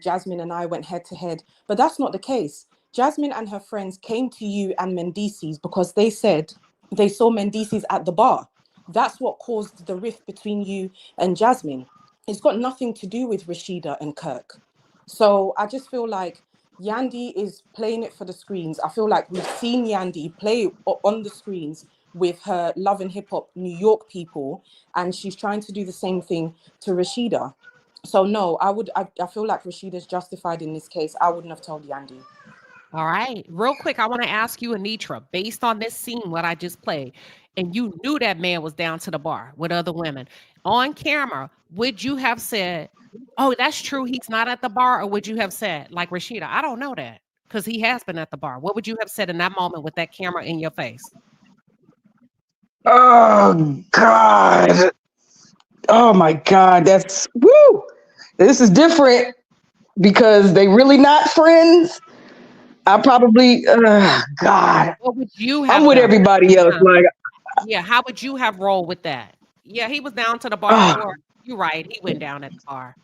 Jasmine and I went head to head. But that's not the case. Jasmine and her friends came to you and Mandeecees because they said they saw Mandeecees at the bar. That's what caused the rift between you and Jasmine. It's got nothing to do with Rashida and Kirk. So I just feel like Yandy is playing it for the screens. I feel like we've seen Yandy play on the screens with her Love and Hip Hop New York people, and she's trying to do the same thing to Rashida. So no, I feel like Rashida's justified in this case. I wouldn't have told Yandy. All right. Real quick, I want to ask you, Anitra, based on this scene, what I just played, and you knew that man was down to the bar with other women. On camera, would you have said, "Oh, that's true, he's not at the bar," or would you have said, like Rashida, "I don't know that because he has been at the bar"? What would you have said in that moment with that camera in your face? Oh God. Oh my God. That's woo. This is different because they really not friends. I probably God. What would you I'm have with done? everybody else. Like Yeah, how would you have rolled with that? Yeah, he was down to the bar, oh, or you're right, he went down at the bar.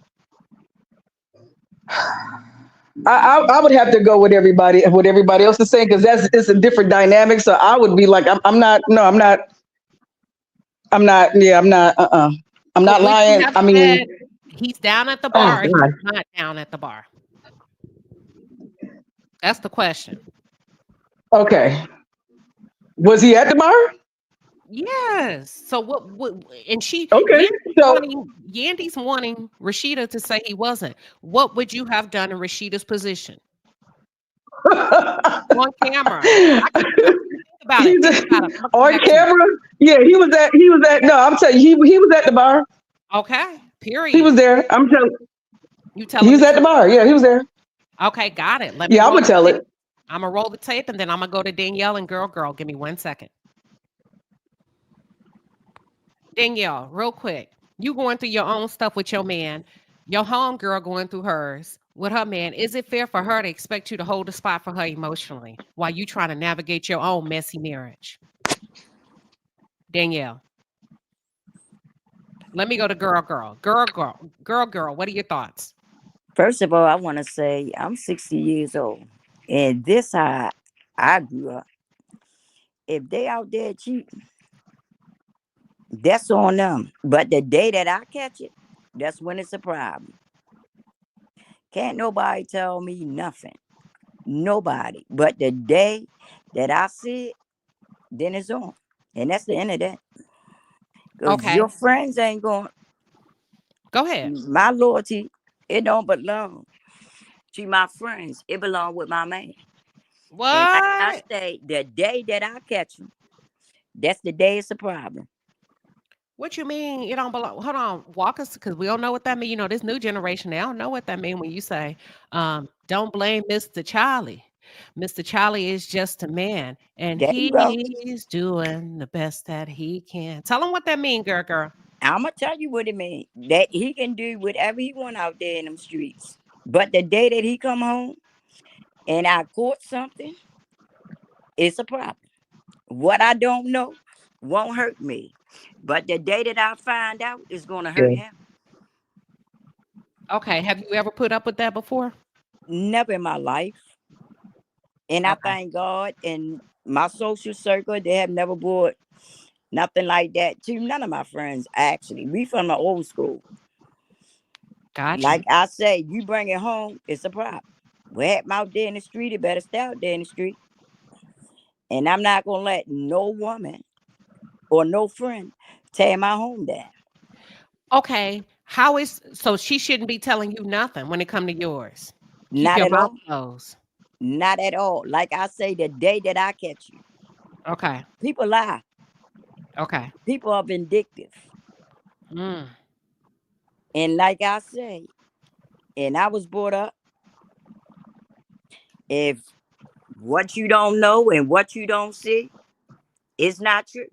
I would have to go with everybody else is saying because that's it's a different dynamic. So I would be like, I'm not, no, I'm not, yeah, I'm not, I'm But not would you lying. have I mean, said he's down at the oh bar or he's God. not down at the bar? That's the question. Okay. Was he at the bar? Yes. So what and Okay. So Yandy's wanting Rashida to say he wasn't. What would you have done in Rashida's position? On camera. I want you to think about it. he's Think about it. I'm gonna come on back to you. camera. Yeah, he was at no, I'm telling you, he was at the bar. Okay. He was Period. there. I'm telling You he telling was the at the truth. bar. Yeah, he was there. Okay, got it. Let me Yeah, I'm roll gonna the tell tape. it. I'm gonna roll the tape and then I'm gonna go to Danielle and girl. Give me 1 second. Danielle, real quick. You going through your own stuff with your man, your home girl going through hers with her man. Is it fair for her to expect you to hold the spot for her emotionally while you trying to navigate your own messy marriage? Danielle, let me go to girl. What are your thoughts? First of all, I want to say I'm 60 years old, and this how I grew up. If they out there cheating, that's on them. But the day that I catch it, that's when it's a problem. Can't nobody tell me nothing. Nobody. But the day that I see it, then it's on. And that's the end of that. Because Okay, your friends ain't going, go ahead. my loyalty, it don't belong to my friends. It belong with my man. And like I What? say, the day that I catch him, that's the day it's a problem. What you mean you don't belong? Hold on, walk us because we don't know what that mean. You know, this new generation, they don't know what that mean when you say, don't blame Mr. Charlie. Mr. Charlie is just a man and There you go. he's doing the best that he can. Tell him what that mean, girl. I'm gonna tell you what it means. That he can do whatever he want out there in them streets. But the day that he come home and I caught something, it's a problem. What I don't know won't hurt me. But the day that I find out is gonna hurt him. Okay, have you ever put up with that before? Never in my life. And I Okay, thank God in my social circle, they have never brought nothing like that to none of my friends, actually. We from the old school. gotcha. Like I say, you bring it home, it's a problem. We have them out there in the street, it better stay out there in the street. And I'm not gonna let no woman or no friend tear my home down. Okay, so she shouldn't be telling you nothing when it come to yours. Keep Not your at mouth all. closed. Not at all. Like I say, the day that I catch you, Okay, people lie. okay. People are vindictive. Mm. And like I say, and I was brought up, if what you don't know and what you don't see is not true.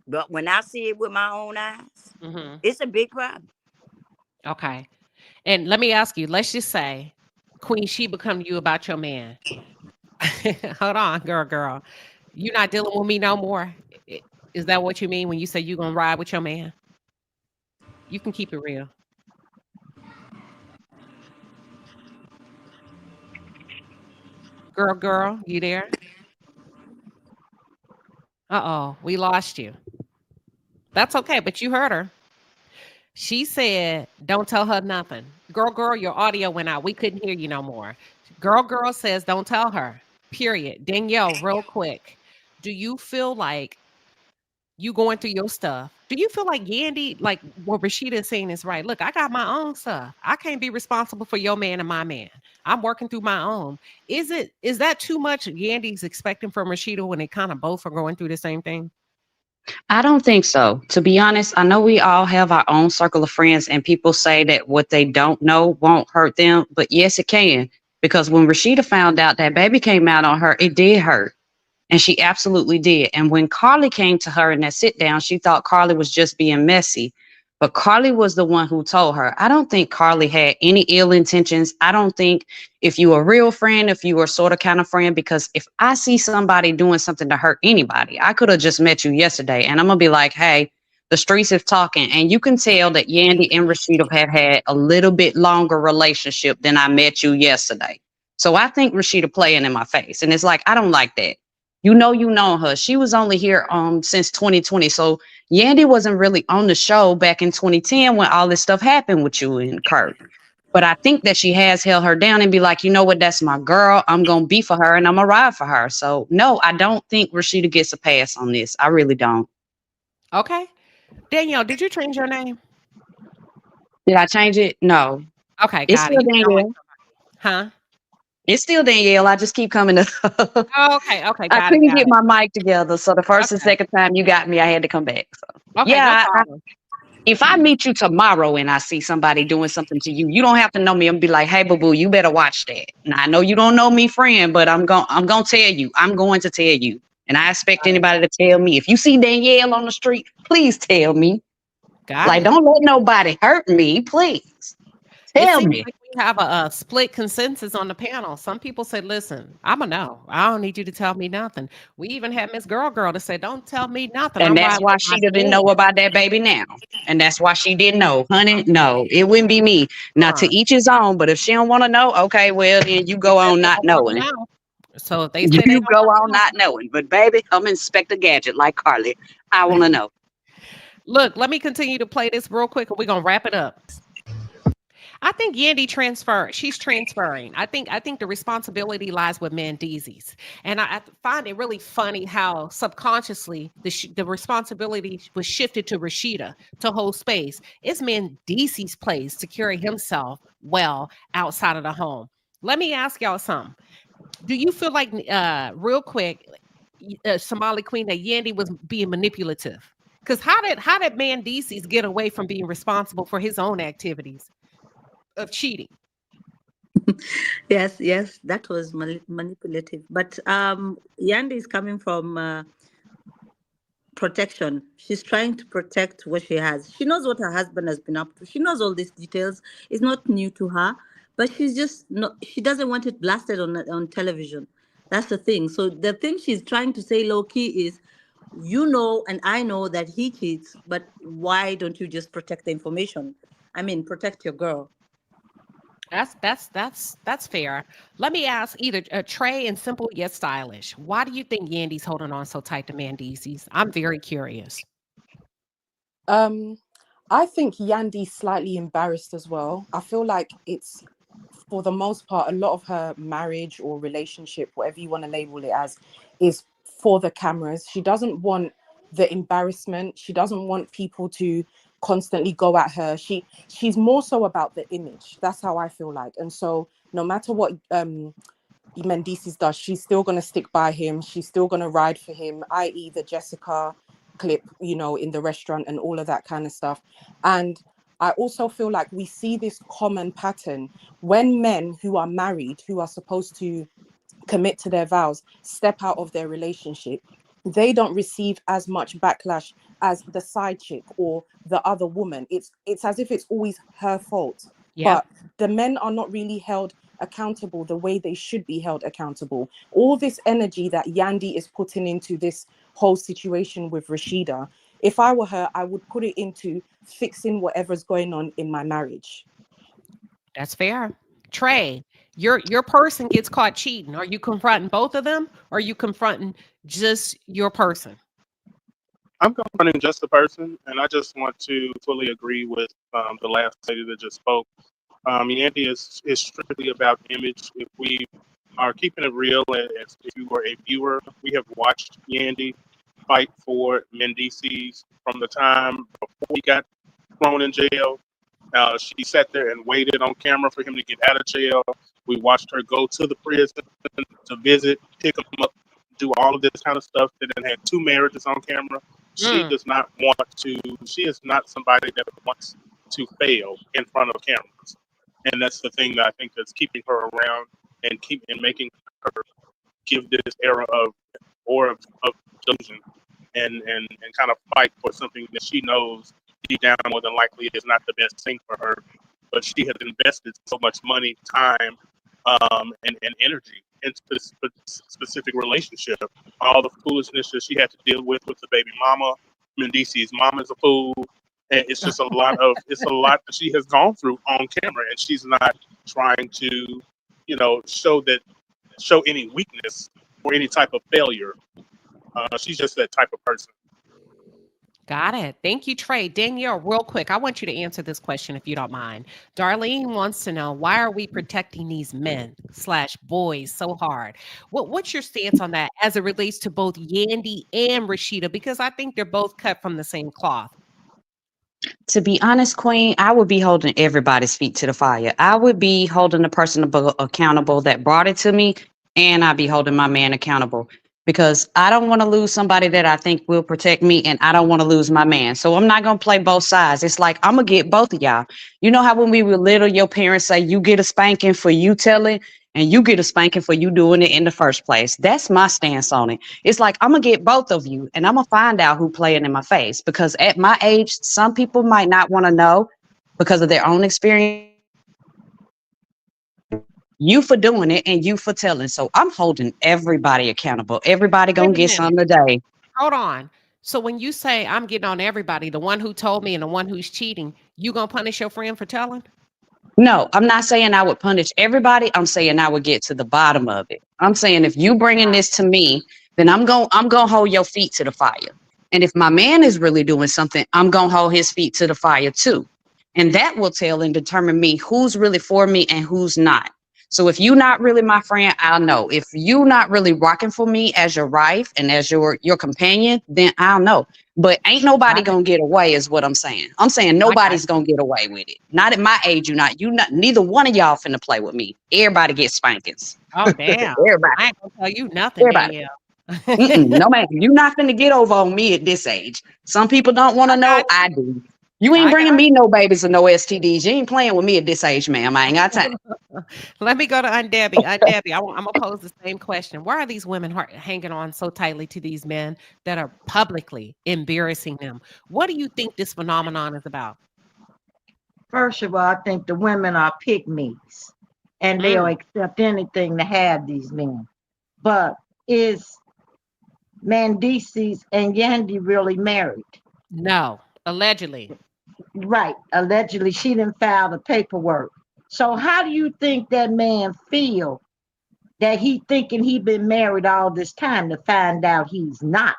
But when I see it with my own eyes, Hmm. it's a big problem. Okay. And let me ask you, let's just say Queen Sheba come to you about your man. Hold on, girl. You not dealing with me no more. Is that what you mean when you say you gonna ride with your man? You can keep it real. Girl, you there? Uh-oh, we lost you. That's okay, but you heard her. She said, don't tell her nothing. Girl, your audio went out. We couldn't hear you no more. Girl says, don't tell her. Period. Danielle, real quick. Do you feel like you going through your stuff? Do you feel like Yandy, like what Rashida is saying is right? Look, I got my own stuff. I can't be responsible for your man and my man. I'm working through my own. Is that too much Yandy's expecting from Rashida when they kind of both are going through the same thing? I don't think so. To be honest, I know we all have our own circle of friends, and people say that what they don't know won't hurt them. But yes, it can. Because when Rashida found out that baby came out on her, it did hurt. And she absolutely did. And when Carly came to her in that sit down, she thought Carly was just being messy. But Carly was the one who told her. I don't think Carly had any ill intentions. I don't think if you a real friend, if you were sort of kind of friend, because if I see somebody doing something to hurt anybody, I could have just met you yesterday and I'm going to be like, hey, the streets is talking. And you can tell that Yandy and Rashida have had a little bit longer relationship than I met you yesterday. So I think Rashida playing in my face. And it's like, I don't like that. You know her. She was only here since 2020. So Yandy wasn't really on the show back in 2010 when all this stuff happened with you and Kurt. But I think that she has held her down and be like, you know what, that's my girl. I'm gonna be for her and I'm gonna ride for her. So no, I don't think Rashida gets a pass on this. I really don't. Okay. Danielle, did you change your name? Did I change it? No. Okay, It's got it. still You sound like Danielle. huh? It's still Danielle. I just keep coming up. Oh, okay, I got it, couldn't got get it. my mic together. So the first and Okay. second time you got me, I had to come back. So Okay, no yeah, problem. if I meet you tomorrow and I see somebody doing something to you, you don't have to know me. I'm be like, hey, boo boo, you better watch that. Now I know you don't know me, friend, but I'm gonna tell you. I'm going to tell you. And I expect Got it. anybody to tell me. If you see Danielle on the street, please tell me. Got Like, it. don't let nobody hurt me, please. It Tell seems me. like we have a split consensus on the panel. Some people say, listen, I'm a no. I don't need you to tell me nothing. We even had Miss Girl to say, don't tell me nothing. And I'm that's riding why with my she didn't know man. about that baby now. And that's why she didn't know. Honey, no, it wouldn't be me. Hold Now to on. each his own, but if she don't want to know, okay, well then you They go said on they not don't want to knowing. know. So if they say they You don't go want on to know, not knowing. But baby, I'm Inspector Gadget like Carly. I want to know. look, let me continue to play this real quick and we're gonna wrap it up. I think Yandy transferred. She's transferring. I think the responsibility lies with Mandeecees, and I find it really funny how subconsciously the responsibility was shifted to Rashida to hold space. It's Mandeecees' place to carry himself well outside of the home. Let me ask y'all something. Do you feel like, real quick, Somali Queen, that Yandy was being manipulative? Because how did Mandeecees get away from being responsible for his own activities of cheating? Yes, that was manipulative. But Yandy is coming from protection. She's trying to protect what she has. She knows what her husband has been up to. She knows all these details. It's not new to her, but she's just not. She doesn't want it blasted on television. That's the thing. So the thing she's trying to say low key is, you know, and I know that he cheats, but why don't you just protect the information? I mean, protect your girl. That's fair. Let me ask either Trey and simple yet stylish. Why do you think Yandy's holding on so tight to Mandeecees? I'm very curious. Um, I think Yandy's slightly embarrassed as well. I feel like it's, for the most part, a lot of her marriage or relationship, whatever you want to label it as, is for the cameras. She doesn't want the embarrassment. She doesn't want people to constantly go at her. She's more so about the image. That's how I feel like. And so no matter what Mendeecees does, she's still gonna stick by him. She's still gonna ride for him, i.e. the Jessica clip, in the restaurant and all of that kind of stuff. And I also feel like we see this common pattern when men who are married, who are supposed to commit to their vows, step out of their relationship, they don't receive as much backlash as the side chick or the other woman. It's as if it's always her fault. Yep. But the men are not really held accountable the way they should be held accountable. All this energy that Yandy is putting into this whole situation with Rashida, if I were her, I would put it into fixing whatever's going on in my marriage. That's fair. Trey, your person gets caught cheating. Are you confronting both of them, or are you confronting just your person? I'm confronting just the person, and I just want to fully agree with the last lady that just spoke. Yandy is strictly about image. If we are keeping it real, as if you were a viewer, we have watched Yandy fight for Mandeecees from the time before he got thrown in jail. She sat there and waited on camera for him to get out of jail. We watched her go to the prison to visit, pick him up, do all of this kind of stuff. That then had 2 marriages on camera. She does not want to. She is not somebody that wants to fail in front of cameras, and that's the thing that I think that's keeping her around and making her give this era of delusion and kind of fight for something that she knows deep down more than likely is not the best thing for her. But she has invested so much money, time, and energy into this specific relationship. All the foolishness that she had to deal with the baby mama. Mandeecees' mom is a fool. And it's just a lot that she has gone through on camera, and she's not trying to, show any weakness or any type of failure. She's just that type of person. Got it. Thank you, Trey. Danielle, real quick, I want you to answer this question if you don't mind. Darlene wants to know, why are we protecting these men/boys so hard? What's your stance on that as it relates to both Yandy and Rashida? Because I think they're both cut from the same cloth. To be honest, Queen, I would be holding everybody's feet to the fire. I would be holding the person accountable that brought it to me, and I'd be holding my man accountable because I don't want to lose somebody that I think will protect me, and I don't want to lose my man. So I'm not going to play both sides. It's like, I'm going to get both of y'all. You know how when we were little, your parents say you get a spanking for you telling, and you get a spanking for you doing it in the first place. That's my stance on it. It's like, I'm going to get both of you, and I'm going to find out who playing in my face, because at my age, some people might not want to know because of their own experience. You for doing it and you for telling. So I'm holding everybody accountable. Everybody Wait gonna a get minute. something today. Hold on. So when you say I'm getting on everybody, the one who told me and the one who's cheating, you gonna punish your friend for telling? No, I'm not saying I would punish everybody. I'm saying I would get to the bottom of it. I'm saying if you bringing this to me, then I'm gonna hold your feet to the fire. And if my man is really doing something, I'm gonna hold his feet to the fire too. And that will tell and determine me who's really for me and who's not. So if you're not really my friend, I'll know. If you're not really rocking for me as your wife and as your companion, then I'll know. But ain't nobody Got it. gonna get away, is what I'm saying. I'm saying I got nobody's you. gonna get away with it. Not at my age, you not. Neither one of y'all finna play with me. Everybody gets spankings. Oh, damn. Everybody, I ain't gonna tell you nothing, everybody. Danielle. No man, you not finna get over on me at this age. Some people don't want to I got know. I do. You ain't I bringing got me no babies or no STDs. You ain't playing with me at this age, ma'am. I ain't got time. Let me go to Aunt Debbie. Aunt Debbie, I'm gonna pose the same question. Why are these women hanging on so tightly to these men that are publicly embarrassing them? What do you think this phenomenon is about? First of all, I think the women are pygmies and they'll accept anything to have these men. But is Mandeecees and Yandy really married? No, allegedly. Right. Allegedly, she didn't file the paperwork. So how do you think that man feel that he thinking he been married all this time to find out he's not?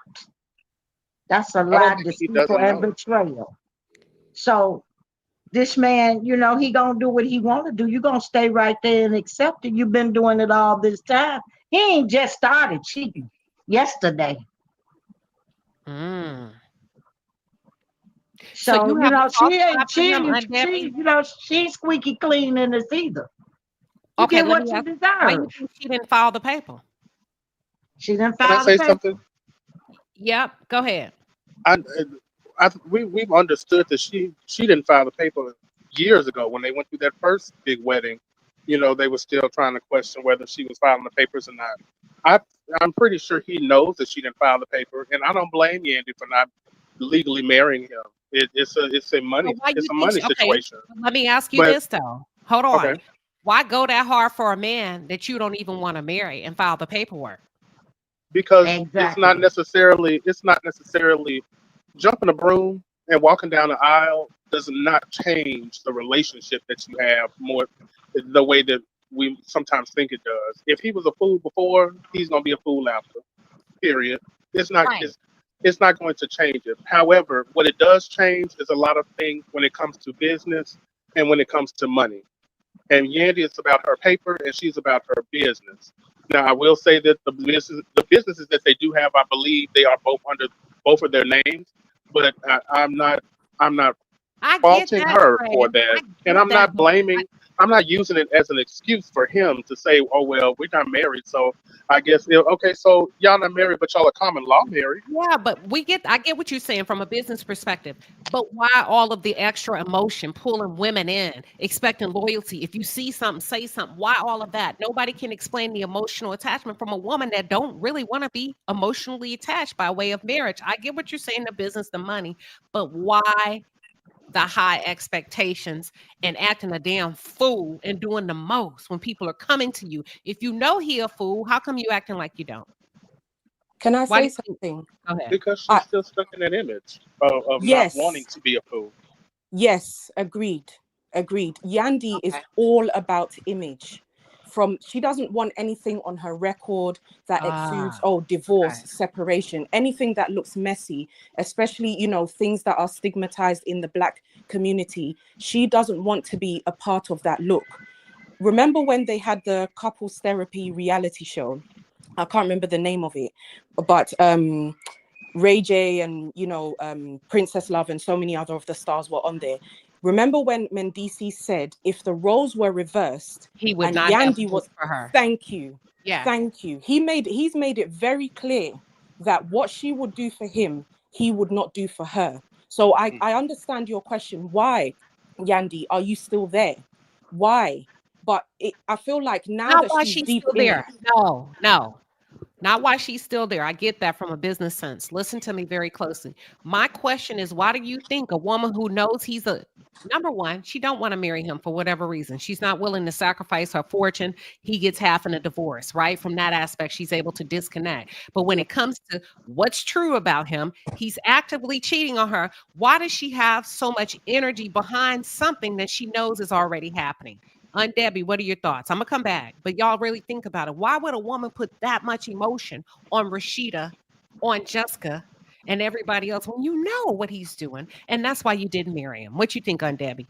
That's a I don't lie, think he deceitful, doesn't and know. betrayal. So this man, he gonna do what he want to do. You gonna stay right there and accept it. You've been doing it all this time. He ain't just started cheating yesterday. Mm. So So you have a soft spot for him, she, Aunt Debbie? she's squeaky clean in this either. You Okay, get let what me you ask. Why you deserve. think she didn't file the paper? She didn't Can I file the say paper. something? Yep, go ahead. we've understood that she didn't file the paper years ago when they went through that first big wedding. You know, they were still trying to question whether she was filing the papers or not. I I'm pretty sure he knows that she didn't file the paper, and I don't blame Yandy for not legally marrying him. So why It's you a think money okay, situation. let me ask you But this though. Hold okay, on. Why go that hard for a man that you don't even want to marry and file the paperwork? because Exactly. it's not necessarily jumping a broom and walking down the aisle does not change the relationship that you have more the way that we sometimes think it does. If he was a fool before, he's gonna be a fool after. Period. It's not Right. it's not going to change it. However, what it does change is a lot of things when it comes to business and when it comes to money. And Yandy is about her paper and she's about her business. Now, I will say that the businesses that they do have, I believe they are both under both of their names, but I'm not I get faulting that, her Trey. for I that, and get that, but I'm not using it as an excuse for him to say, "Oh well, we're not married, so I guess okay, so y'all not married, but y'all are common law married." yeah, but I get what you're saying from a business perspective. But why all of the extra emotion pulling women in, expecting loyalty? If you see something, say something. Why all of that? Nobody can explain the emotional attachment from a woman that don't really want to be emotionally attached by way of marriage. I get what you're saying, the business, the money, but why the high expectations and acting a damn fool and doing the most when people are coming to you? If you know he a fool, how come you acting like you don't? Can I Why do say you think? something? Go ahead. Because she's I still stuck in that image of not wanting Yes, to be a fool. yes, agreed. Agreed. Yandy is Okay. all about image. She doesn't want anything on her record that exudes, Ah, oh, divorce, okay. separation, anything that looks messy, especially, things that are stigmatized in the Black community. She doesn't want to be a part of that look. Remember when they had the couples therapy reality show? I can't remember the name of it, but Ray J and Princess Love and so many other of the stars were on there. Remember when Mandeecees said if the roles were reversed He would and not have Yandy votes was, for her. thank you, Yes. thank you. He's made it very clear that what she would do for him, he would not do for her. So I understand your question. Why, Yandy, are you still there? Why? But I feel like now Not that while she's she's deep still in it, there. No, no. Not while she's still there. I get that from a business sense. Listen to me very closely. My question is, why do you think a woman who knows he's a number one, she don't want to marry him for whatever reason. She's not willing to sacrifice her fortune. He gets half in a divorce, right? From that aspect, she's able to disconnect. But when it comes to what's true about him, he's actively cheating on her. Why does she have so much energy behind something that she knows is already happening? Aunt Debbie, what are your thoughts? I'm gonna come back, but y'all really think about it. Why would a woman put that much emotion on Rashida, on Jessica, and everybody else when you know what he's doing? And that's why you didn't marry him. What you think, Aunt Debbie?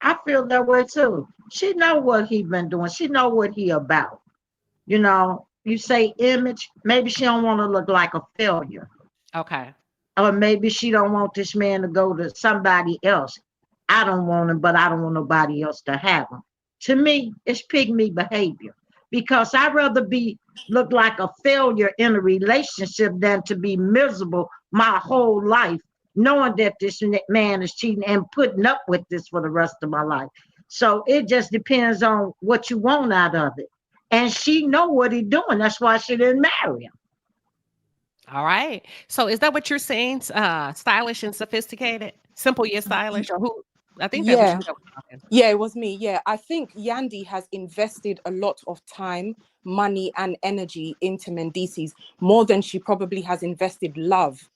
I feel that way too. She know what he been doing. She know what he about. You say image. Maybe she don't want to look like a failure, Okay. or maybe she don't want this man to go to somebody else. I don't want him, but I don't want nobody else to have him. To me, it's pygmy behavior because I'd rather be look like a failure in a relationship than to be miserable my whole life, knowing that this man is cheating and putting up with this for the rest of my life. So it just depends on what you want out of it. And she know what he's doing. That's why she didn't marry him. All right. So is that what you're saying? Stylish and sophisticated? Simple yet stylish? Or who? I think that was yeah. you that was talking. Yeah, it was me. Yeah, I think Yandy has invested a lot of time, money, and energy into Mendeecees more than she probably has invested love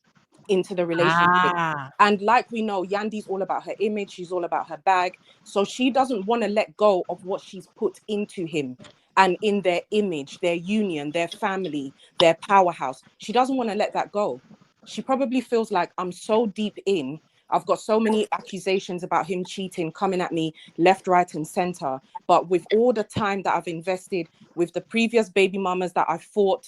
into the relationship. Ah, And like we know, Yandy's all about her image, she's all about her bag. So she doesn't want to let go of what she's put into him and in their image, their union, their family, their powerhouse. She doesn't want to let that go. She probably feels like I'm so deep in. I've got so many accusations about him cheating coming at me left, right, and center. But with all the time that I've invested, with the previous baby mamas that I fought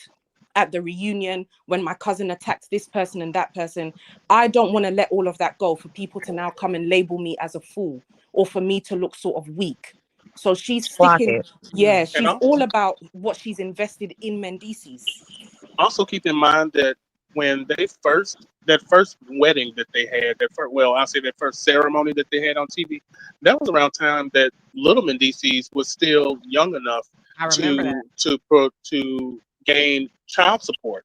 at the reunion, when my cousin attacked this person and that person, I don't want to let all of that go for people to now come and label me as a fool or for me to look sort of weak. So she's Clock sticking, it. yeah, And she's all about what she's invested in Mendeecees. also keep in mind that when that first wedding that they had, I'll say that first ceremony that they had on TV, that was around time that little Mandeecees was still young enough I remember that. to gain child support.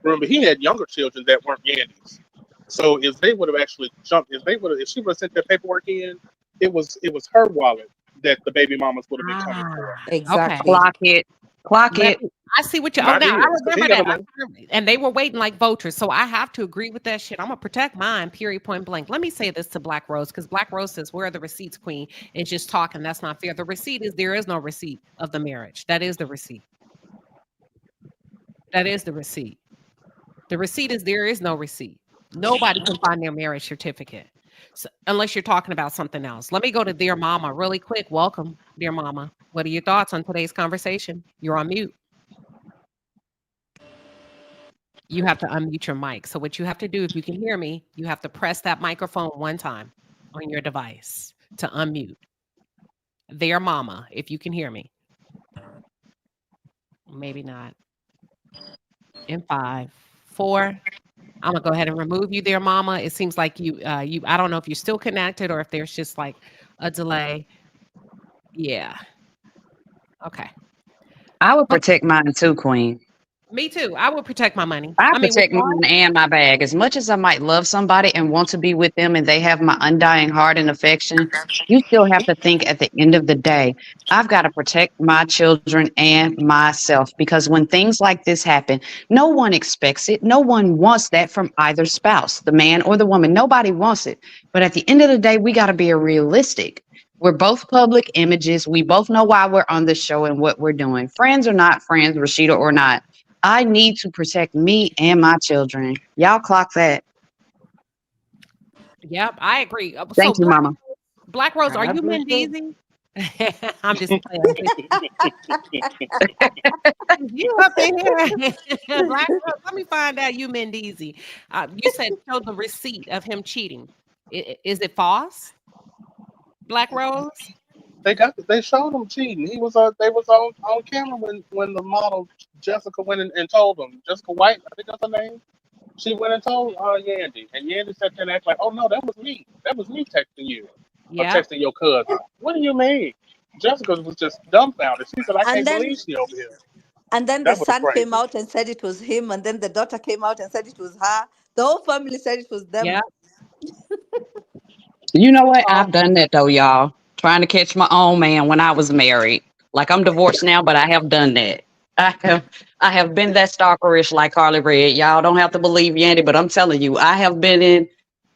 Remember, he had younger children that weren't Yandys. So if they would have actually jumped, if she would have sent that paperwork in, it was her wallet that the baby mamas would have been coming for. Okay. Clock it. Clock it. I see what you. Oh, Not now I his, because he remember never that. And they were waiting like vultures. So I have to agree with that shit. I'm gonna protect mine. Period. Point blank. Let me say this to Black Rose, because Black Rose says, "Where are the receipts, Queen?" And just talking. That's not fair. The receipt is there is no receipt of the marriage. That is the receipt. That is the receipt. The receipt is there is no receipt. Nobody can find their marriage certificate. So, unless you're talking about something else. Let me go to Dear Mama really quick. Welcome, Dear Mama. What are your thoughts on today's conversation? You're on mute. You have to unmute your mic. So what you have to do, if you can hear me, you have to press that microphone one time on your device to unmute. Dear Mama, if you can hear me. Maybe not. In 5, 4. I'm gonna go ahead and remove you there, Mama. It seems like you I don't know if you're still connected or if there's just like a delay. Yeah. Okay. I would protect mine too, Queen. Me too. I would protect my money. I I mean, with protect mine and my bag. As much as I might love somebody and want to be with them and they have my undying heart and affection, you still have to think at the end of the day, I've got to protect my children and myself, because when things like this happen, no one expects it. No one wants that from either spouse, the man or the woman. Nobody wants it. But at the end of the day, we got to be realistic. We're both public images. We both know why we're on this show and what we're doing. Friends or not friends, Rashida or not. I need to protect me and my children. Y'all clock that. Yep, I agree. Thank you, Mama. Black Rose, are I you do too. Mandeecees? I'm just playing. You up in here, Black Rose? Let me find out you Mandeezy. You said show the receipt of him cheating. Is it false, Black Rose? They showed him cheating. They was on camera when the model Jessica went and told him. Jessica White, I think that's her name. She went and told Yandy, and Yandy sat there and acted like, "Oh no, that was me. That was me texting you or Yeah. texting your cousin." What do you mean? Jessica was just dumbfounded. She said, "I And can't then believe she over here." and then the That was son came crazy. out and said it was him, and then the daughter came out and said it was her. The whole family said it was them. Yeah. You know what? I've done that though, y'all. Trying to catch my own man when I was married. Like, I'm divorced now, but I have done that. I have been that stalkerish like Carly Red. Y'all don't have to believe Yandy, but I'm telling you, I have been in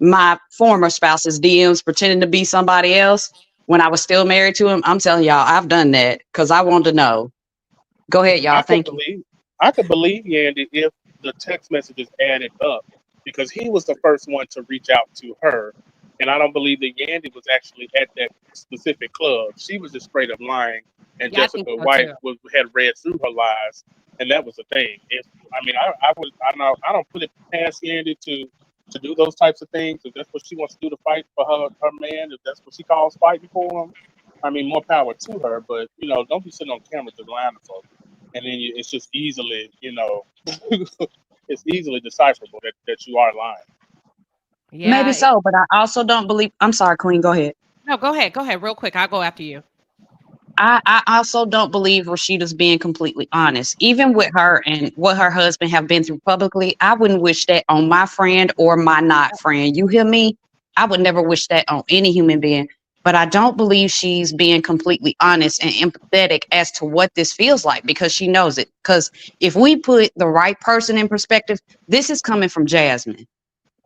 my former spouse's DMs pretending to be somebody else when I was still married to him. I'm telling y'all, I've done that because I wanted to know. Go ahead, y'all. I could Thank you. believe I could believe Yandy if the text messages added up, because he was the first one to reach out to her, and I don't believe that Yandy was actually at that specific club. She was just straight up lying, and Yeah, I think Jessica so White too. had read through her lies, and that was the thing. If I mean, I don't put it past Yandy to do those types of things. If that's what she wants to do to fight for her man, if that's what she calls fighting for him, I mean, more power to her. But don't be sitting on camera just lying to folks, and then it's just easily, it's easily decipherable that you are lying. Maybe Yeah. so, but I also don't believe. I'm sorry, Queen. Go ahead. No, go ahead. Go ahead, real quick. I'll go after you. I also don't believe Rashida's being completely honest. Even with her and what her husband have been through publicly, I wouldn't wish that on my friend or my not friend. You hear me? I would never wish that on any human being. But I don't believe she's being completely honest and empathetic as to what this feels like, because she knows it. Because if we put the right person in perspective, this is coming from Jasmine.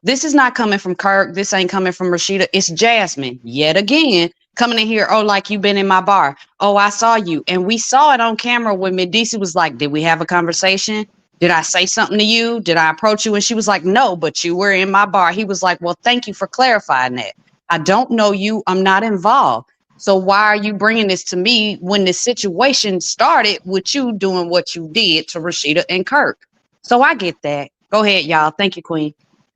This is not coming from Kirk. This ain't coming from Rashida. It's Jasmine yet again coming in here. Oh, like you've been in my bar. Oh, I saw you. And we saw it on camera when Mandeecees was like, did we have a conversation? Did I say something to you? Did I approach you? And she was like, no, but you were in my bar. He was like, well, thank you for clarifying that. I don't know you. I'm not involved. So why are you bringing this to me when this situation started with you doing what you did to Rashida and Kirk? So I get that. Go ahead, y'all. Thank you, Queen.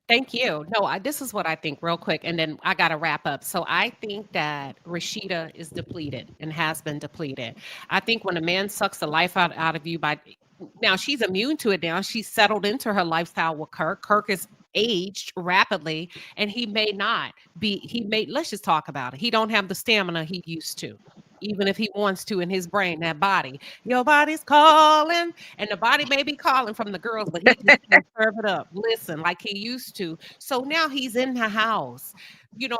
Thank you. No, this is what I think real quick, and then I got to wrap up. So I think that Rashida is depleted and has been depleted. I think when a man sucks the life out of you now she's immune to it now. She's settled into her lifestyle with Kirk. Kirk is aged rapidly, and he may not be. Let's just talk about it. He don't have the stamina he used to. Even if he wants to in his brain, that body, your body's calling, and the body may be calling from the girls, but he just can't serve it up. Listen, like he used to. So now he's in the house.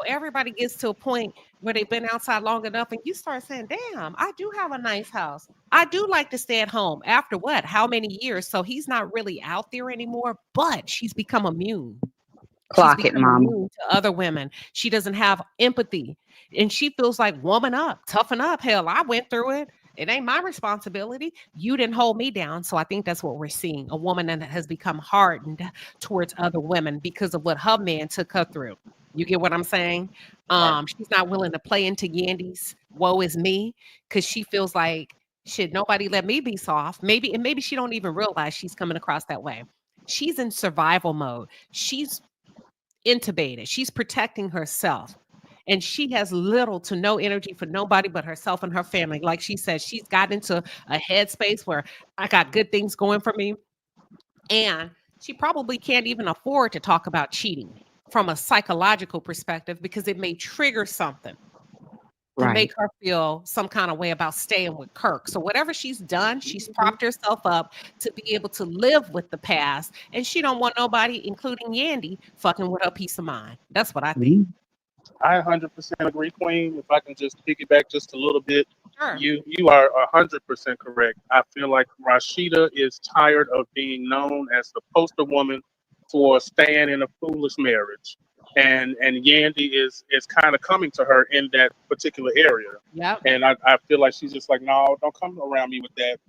Everybody gets to a point where they've been outside long enough, and you start saying, damn, I do have a nice house. I do like to stay at home. After what? How many years? So he's not really out there anymore, but she's become immune. She's Clock it, become mama. immune to other women. She doesn't have empathy. And she feels like, woman up, toughen up. Hell, I went through it. It ain't my responsibility. You didn't hold me down. So I think that's what we're seeing. A woman that has become hardened towards other women because of what her man took her through. You get what I'm saying? She's not willing to play into Yandy's woe is me, because she feels like, shit, nobody let me be soft. Maybe she don't even realize she's coming across that way. She's in survival mode. She's intubated. She's protecting herself. And she has little to no energy for nobody but herself and her family. Like she said, she's got into a headspace where I got good things going for me. And she probably can't even afford to talk about cheating from a psychological perspective, because it may trigger something to Right. make her feel some kind of way about staying with Kirk. So whatever she's done, she's propped herself up to be able to live with the past. And she don't want nobody, including Yandy, fucking with her peace of mind. That's what I think. I 100% agree, Queen. If I can just piggyback just a little bit, Sure. you are 100% correct. I feel like Rashida is tired of being known as the poster woman for staying in a foolish marriage, and Yandy is kind of coming to her in that particular area. Yep. And I feel like she's just like, no, don't come around me with that.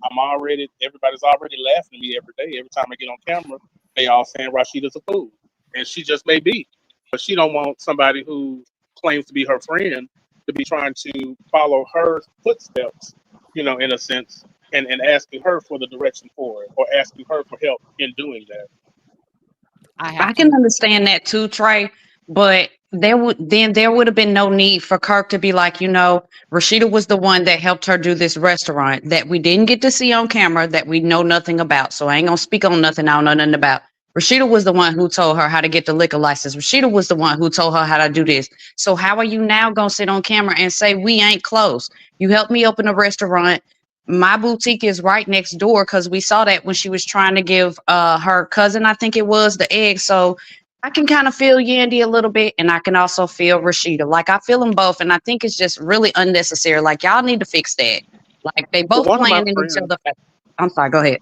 Everybody's already laughing at me every day. Every time I get on camera, they all saying Rashida's a fool, and she just may be, but she don't want somebody who claims to be her friend to be trying to follow her footsteps, in a sense, and asking her for the direction for it, or asking her for help in doing that. I can understand that too, Trey, but there would have been no need for Kirk to be like, Rashida was the one that helped her do this restaurant that we didn't get to see on camera, that we know nothing about. So I ain't gonna speak on nothing I don't know nothing about. Rashida was the one who told her how to get the liquor license. Rashida was the one who told her how to do this. So how are you now gonna sit on camera and say we ain't close? You helped me open a restaurant. My boutique is right next door, because we saw that when she was trying to give her cousin, I think it was, the egg. So I can kind of feel Yandy a little bit, and I can also feel Rashida. Like, I feel them both, and I think it's just really unnecessary. Like, y'all need to fix that. Like, they both One of my playing in each friends, other. I'm sorry, go ahead.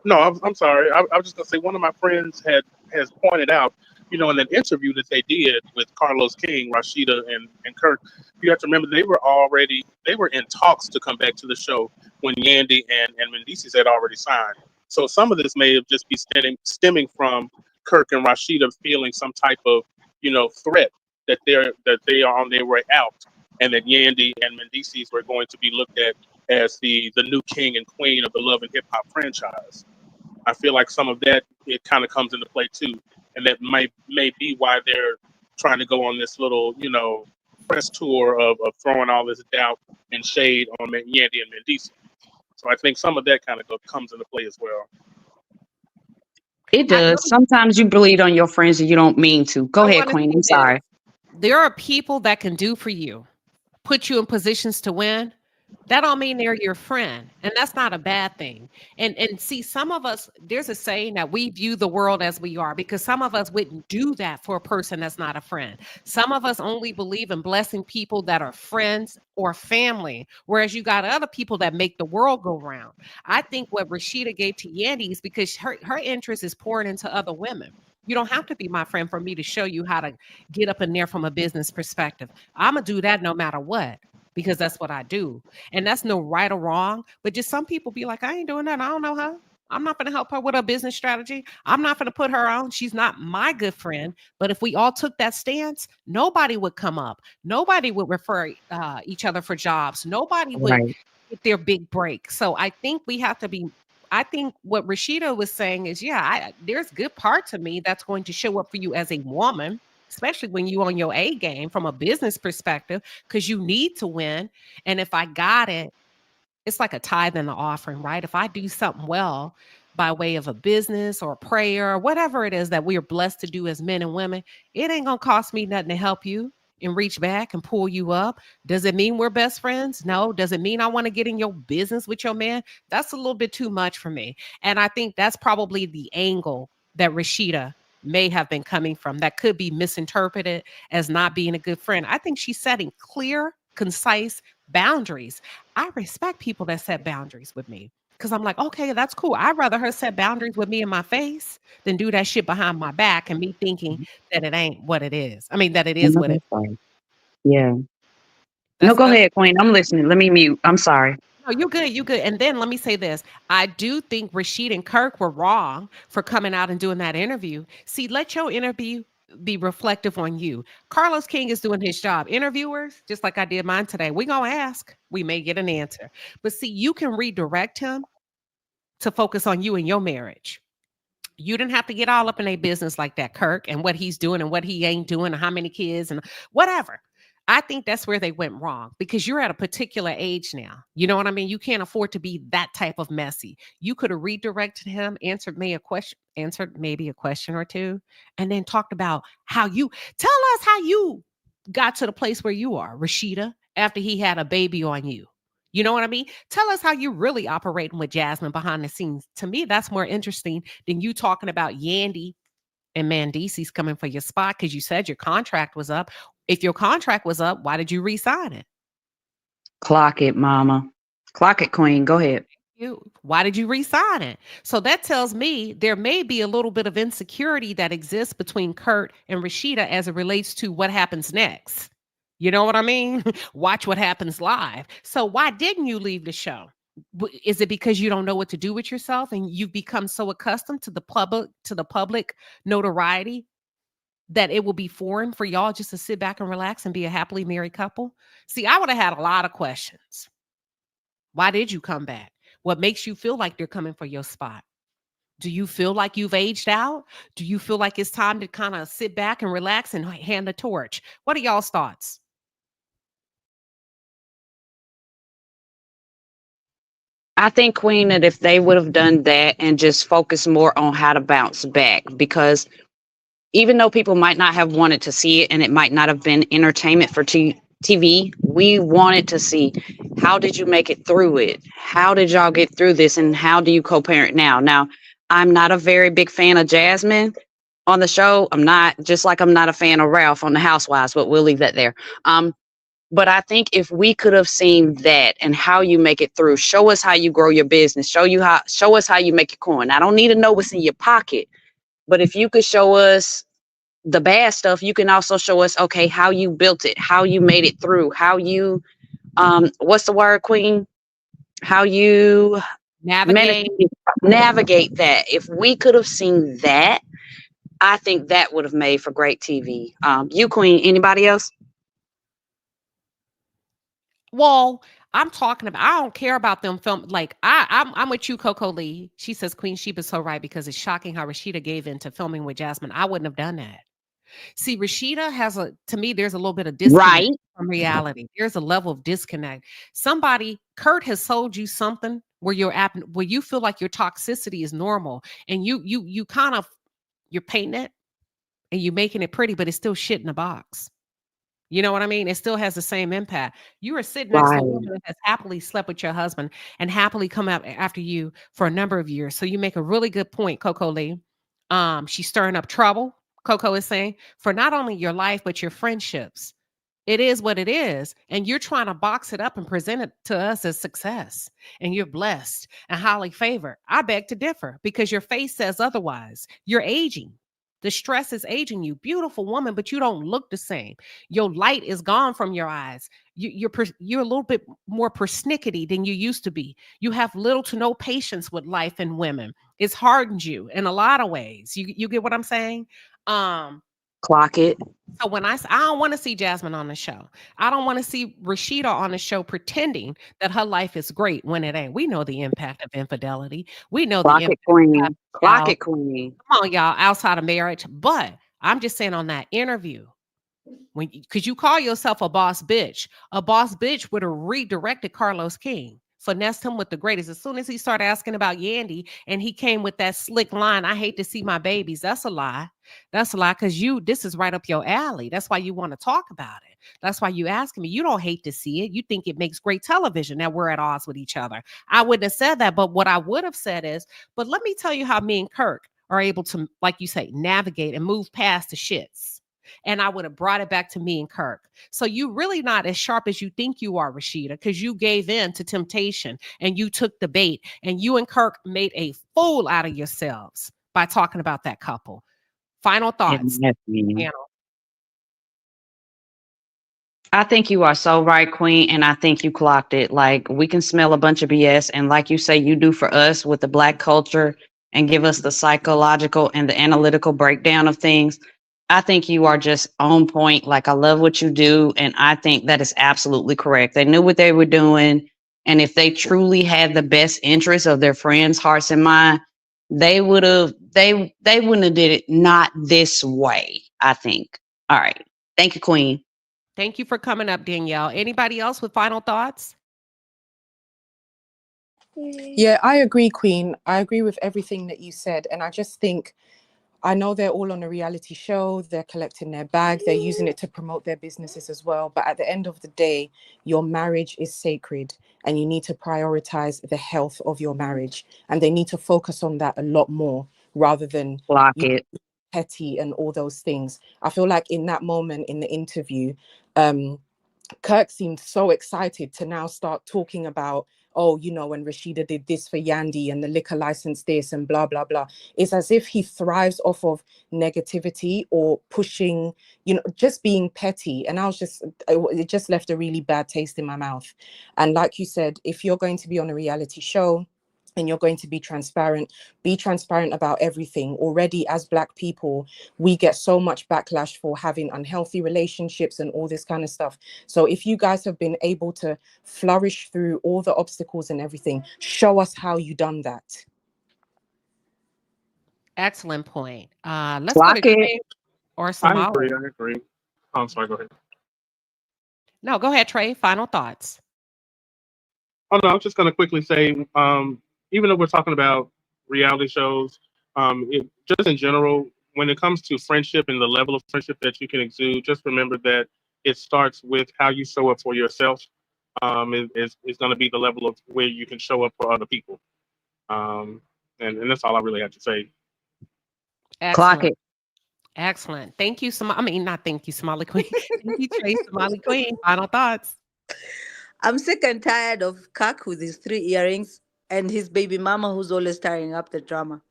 no, I'm sorry. I was just gonna say, one of my friends has pointed out, in that interview that they did with Carlos King, Rashida, and Kirk. You have to remember they were in talks to come back to the show when Yandy and Mandeecees had already signed. So some of this may have just be stemming from Kirk and Rashida feeling some type of threat that they are on their way out, and that Yandy and Mandeecees were going to be looked at as the new king and queen of the love and hip hop franchise. I feel like some of that, it kind of comes into play too, and that may be why they're trying to go on this little press tour of throwing all this doubt and shade on Yandy and Mandeecees. So I think some of that kind of comes into play as well. It does. Sometimes you bleed on your friends and you don't mean to. Go ahead, Queen. I'm sorry. There are people that can do for you, put you in positions to win. That don't mean they're your friend, and that's not a bad thing. And see, some of us, there's a saying that we view the world as we are, because some of us wouldn't do that for a person that's not a friend. Some of us only believe in blessing people that are friends or family, whereas you got other people that make the world go round. I think what Rashida gave to Yandy is because her interest is pouring into other women. You don't have to be my friend for me to show you how to get up in there from a business perspective. I'm gonna do that no matter what, because that's what I do. And that's no right or wrong, but just some people be like, I ain't doing that. I don't know her. I'm not going to help her with her business strategy. I'm not going to put her on. She's not my good friend. But if we all took that stance, nobody would come up. Nobody would refer each other for jobs. Nobody would get their big break. So I think we have to be, I think what Rashida was saying is, there's good part to me that's going to show up for you as a woman, especially when you on your A game from a business perspective, because you need to win. And if I got it, it's like a tithe and an offering, right? If I do something well, by way of a business or a prayer or whatever it is that we are blessed to do as men and women, it ain't gonna cost me nothing to help you and reach back and pull you up. Does it mean we're best friends? No. Does it mean I want to get in your business with your man? That's a little bit too much for me. And I think that's probably the angle that Rashida may have been coming from that could be misinterpreted as not being a good friend. I think she's setting clear, concise boundaries. I respect people that set boundaries with me because I'm like, okay, that's cool. I'd rather her set boundaries with me in my face than do that shit behind my back and me thinking that it ain't what it is. I mean, that it is No, what it that's fine. Yeah. No, that's go another. ahead, Queen. I'm listening. Let me mute. I'm sorry. No, you good, you good. And then let me say this. I do think Rashid and Kirk were wrong for coming out and doing that interview. See, let your interview be reflective on you. Carlos King is doing his job. Interviewers, just like I did mine today, we gonna ask. We may get an answer. But see, you can redirect him to focus on you and your marriage. You didn't have to get all up in a business like that, Kirk, and what he's doing and what he ain't doing and how many kids and whatever. I think that's where they went wrong because you're at a particular age now. You know what I mean? You can't afford to be that type of messy. You could have redirected him, answered maybe a question or two, and then talked about how you tell us how you got to the place where you are, Rashida, after he had a baby on you. You know what I mean? Tell us how you really operating with Jasmine behind the scenes. To me, that's more interesting than you talking about Yandy and Mandeecees coming for your spot because you said your contract was up. If your contract was up, why did you re-sign it? Clock it, mama. Clock it, Queen. Go ahead. Why did you re-sign it? So that tells me there may be a little bit of insecurity that exists between Kurt and Rashida as it relates to what happens next. You know what I mean? Watch what happens live. So why didn't you leave the show? Is it because you don't know what to do with yourself and you've become so accustomed to the public notoriety that it will be foreign for y'all just to sit back and relax and be a happily married couple? See, I would have had a lot of questions. Why did you come back? What makes you feel like they're coming for your spot? Do you feel like you've aged out? Do you feel like it's time to kind of sit back and relax and hand the torch? What are y'all's thoughts? I think, Queen, that if they would have done that and just focused more on how to bounce back, because even though people might not have wanted to see it and it might not have been entertainment for TV, we wanted to see how did you make it through it? How did y'all get through this? And how do you co-parent now? Now, I'm not a very big fan of Jasmine on the show. I'm not, just like I'm not a fan of Ralph on the Housewives, but we'll leave that there. But I think if we could have seen that and how you make it through, show us how you grow your business, show us how you make your coin. I don't need to know what's in your pocket, but if you could show us the bad stuff, you can also show us, okay, how you built it, how you made it through, how you, what's the word, Queen? How you Navigate. navigate that. If we could have seen that, I think that would have made for great TV. You, Queen, anybody else? Well, I'm talking about, I don't care about them film. Like I'm with you, Coco Lee. She says Queen Sheba's so right because it's shocking how Rashida gave in to filming with Jasmine. I wouldn't have done that. See, Rashida has to me, there's a little bit of disconnect Right. from reality. There's a level of disconnect. Kurt has sold you something where where you feel like your toxicity is normal and you kind of, you're painting it and you're making it pretty, but it's still shit in a box. You know what I mean? It still has the same impact. You are sitting next to a Right. woman that has happily slept with your husband and happily come out after you for a number of years. So you make a really good point, Coco Lee. She's stirring up trouble, Coco is saying, for not only your life, but your friendships. It is what it is. And you're trying to box it up and present it to us as success. And you're blessed and highly favored. I beg to differ because your face says otherwise. You're aging. The stress is aging you. Beautiful woman, but you don't look the same. Your light is gone from your eyes. You're a little bit more persnickety than you used to be. You have little to no patience with life and women. It's hardened you in a lot of ways. You get what I'm saying? Clock it. So when I don't want to see Jasmine on the show. I don't want to see Rashida on the show pretending that her life is great when it ain't. We know the impact of infidelity. We know the Clock it, impact Queen. of Clock it, Queen. come on, y'all, outside of marriage. But I'm just saying on that interview, because you call yourself a boss bitch would have redirected Carlos King finessed him with the greatest. As soon as he started asking about Yandy and he came with that slick line, I hate to see my babies. That's a lie. That's a lie, because this is right up your alley. That's why you want to talk about it. That's why you asking me. You don't hate to see it. You think it makes great television that we're at odds with each other. I wouldn't have said that, but what I would have said is, but let me tell you how me and Kirk are able to, like you say, navigate and move past the shits. And I would have brought it back to me and Kirk. So you really not as sharp as you think you are, Rashida, because you gave in to temptation and you took the bait, and you and Kirk made a fool out of yourselves by talking about that couple. Final thoughts, panel. I think you are so right, Queen, and I think you clocked it. Like, we can smell a bunch of BS, and like you say, you do for us with the Black culture and give us the psychological and the analytical breakdown of things. I think you are just on point. Like, I love what you do, and I think that is absolutely correct. They knew what they were doing, and if they truly had the best interests of their friends' hearts and mind, they would have they wouldn't have did it not this way, I think. All right. Thank you, Queen. Thank you for coming up, Danielle. Anybody else with final thoughts? Yeah, I agree, Queen. I agree with everything that you said. And I just think, I know they're all on a reality show. They're collecting their bag. They're using it to promote their businesses as well. But at the end of the day, your marriage is sacred and you need to prioritize the health of your marriage. And they need to focus on that a lot more rather than petty and all those things. I feel like in that moment in the interview, Kirk seemed so excited to now start talking about, oh, you know, when Rashida did this for Yandy and the liquor license this and blah, blah, blah. It's as if he thrives off of negativity or pushing, you know, just being petty. And it just left a really bad taste in my mouth. And like you said, if you're going to be on a reality show, and you're going to be transparent about everything. Already, as Black people, we get so much backlash for having unhealthy relationships and all this kind of stuff. So if you guys have been able to flourish through all the obstacles and everything, show us how you done that. Excellent point. Let's go to Trey or Samala. I agree. I'm sorry, go ahead. No, go ahead, Trey. Final thoughts. Oh no, I was just going to quickly say, even though we're talking about reality shows, just in general, when it comes to friendship and the level of friendship that you can exude, just remember that it starts with how you show up for yourself. Is going to be the level of where you can show up for other people. And that's all I really have to say. Excellent. Clock it. Excellent. Thank you, not thank you, Somali Queen. Thank you, Trey, Somali Queen. Final thoughts. I'm sick and tired of Kak with his 3 earrings and his baby mama who's always stirring up the drama.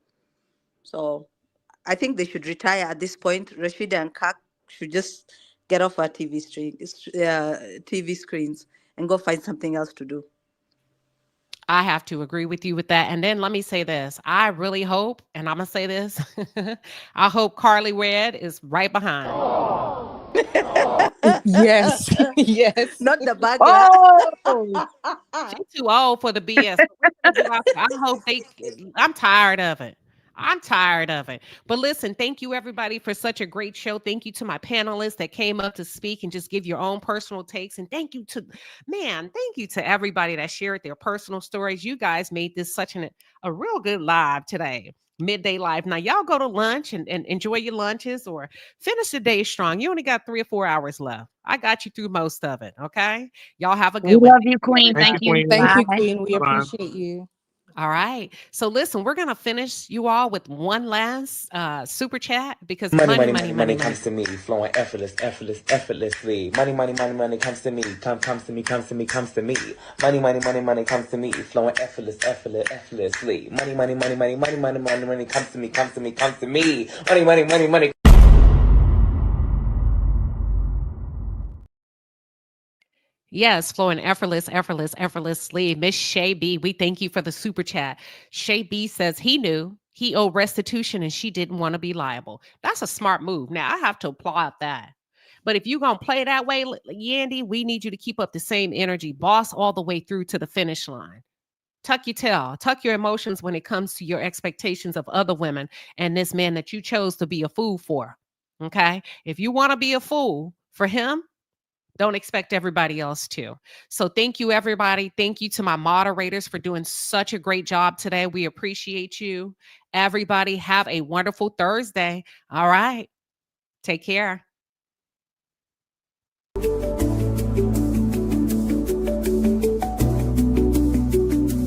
So I think they should retire at this point. Rashida and Kak should just get off our TV screens and go find something else to do. I have to agree with you with that. And then let me say this. I really hope, and I'm going to say this, I hope Carly Red is right behind. Yes. Yes. Not the bag. Oh! She's too old for the BS. I hope I'm tired of it. I'm tired of it. But listen, thank you everybody for such a great show. Thank you to my panelists that came up to speak and just give your own personal takes. And thank you to everybody that shared their personal stories. You guys made this such a real good live today. Midday live. Now y'all go to lunch and enjoy your lunches or finish the day strong. You only got 3 or 4 hours left. I got you through most of it. Okay. Y'all have a good one. We love you, Queen. Thank you. Thank you, Queen. We appreciate you. All right. So listen, we're going to finish you all with one last super chat because money comes to me, flowing effortlessly. Money comes to me, comes to me. Money comes to me, flowing effortlessly. Money comes to me. Money. Yes, flowing effortlessly. Miss Shay B, we thank you for the super chat. Shay B says he knew he owed restitution and she didn't want to be liable. That's a smart move. Now, I have to applaud that. But if you're going to play that way, Yandy, we need you to keep up the same energy. Boss all the way through to the finish line. Tuck your tail. Tuck your emotions when it comes to your expectations of other women and this man that you chose to be a fool for. Okay? If you want to be a fool for him, Don't expect everybody else to. So thank you, everybody. Thank you to my moderators for doing such a great job today. We appreciate you. Everybody have a wonderful Thursday. All right. Take care.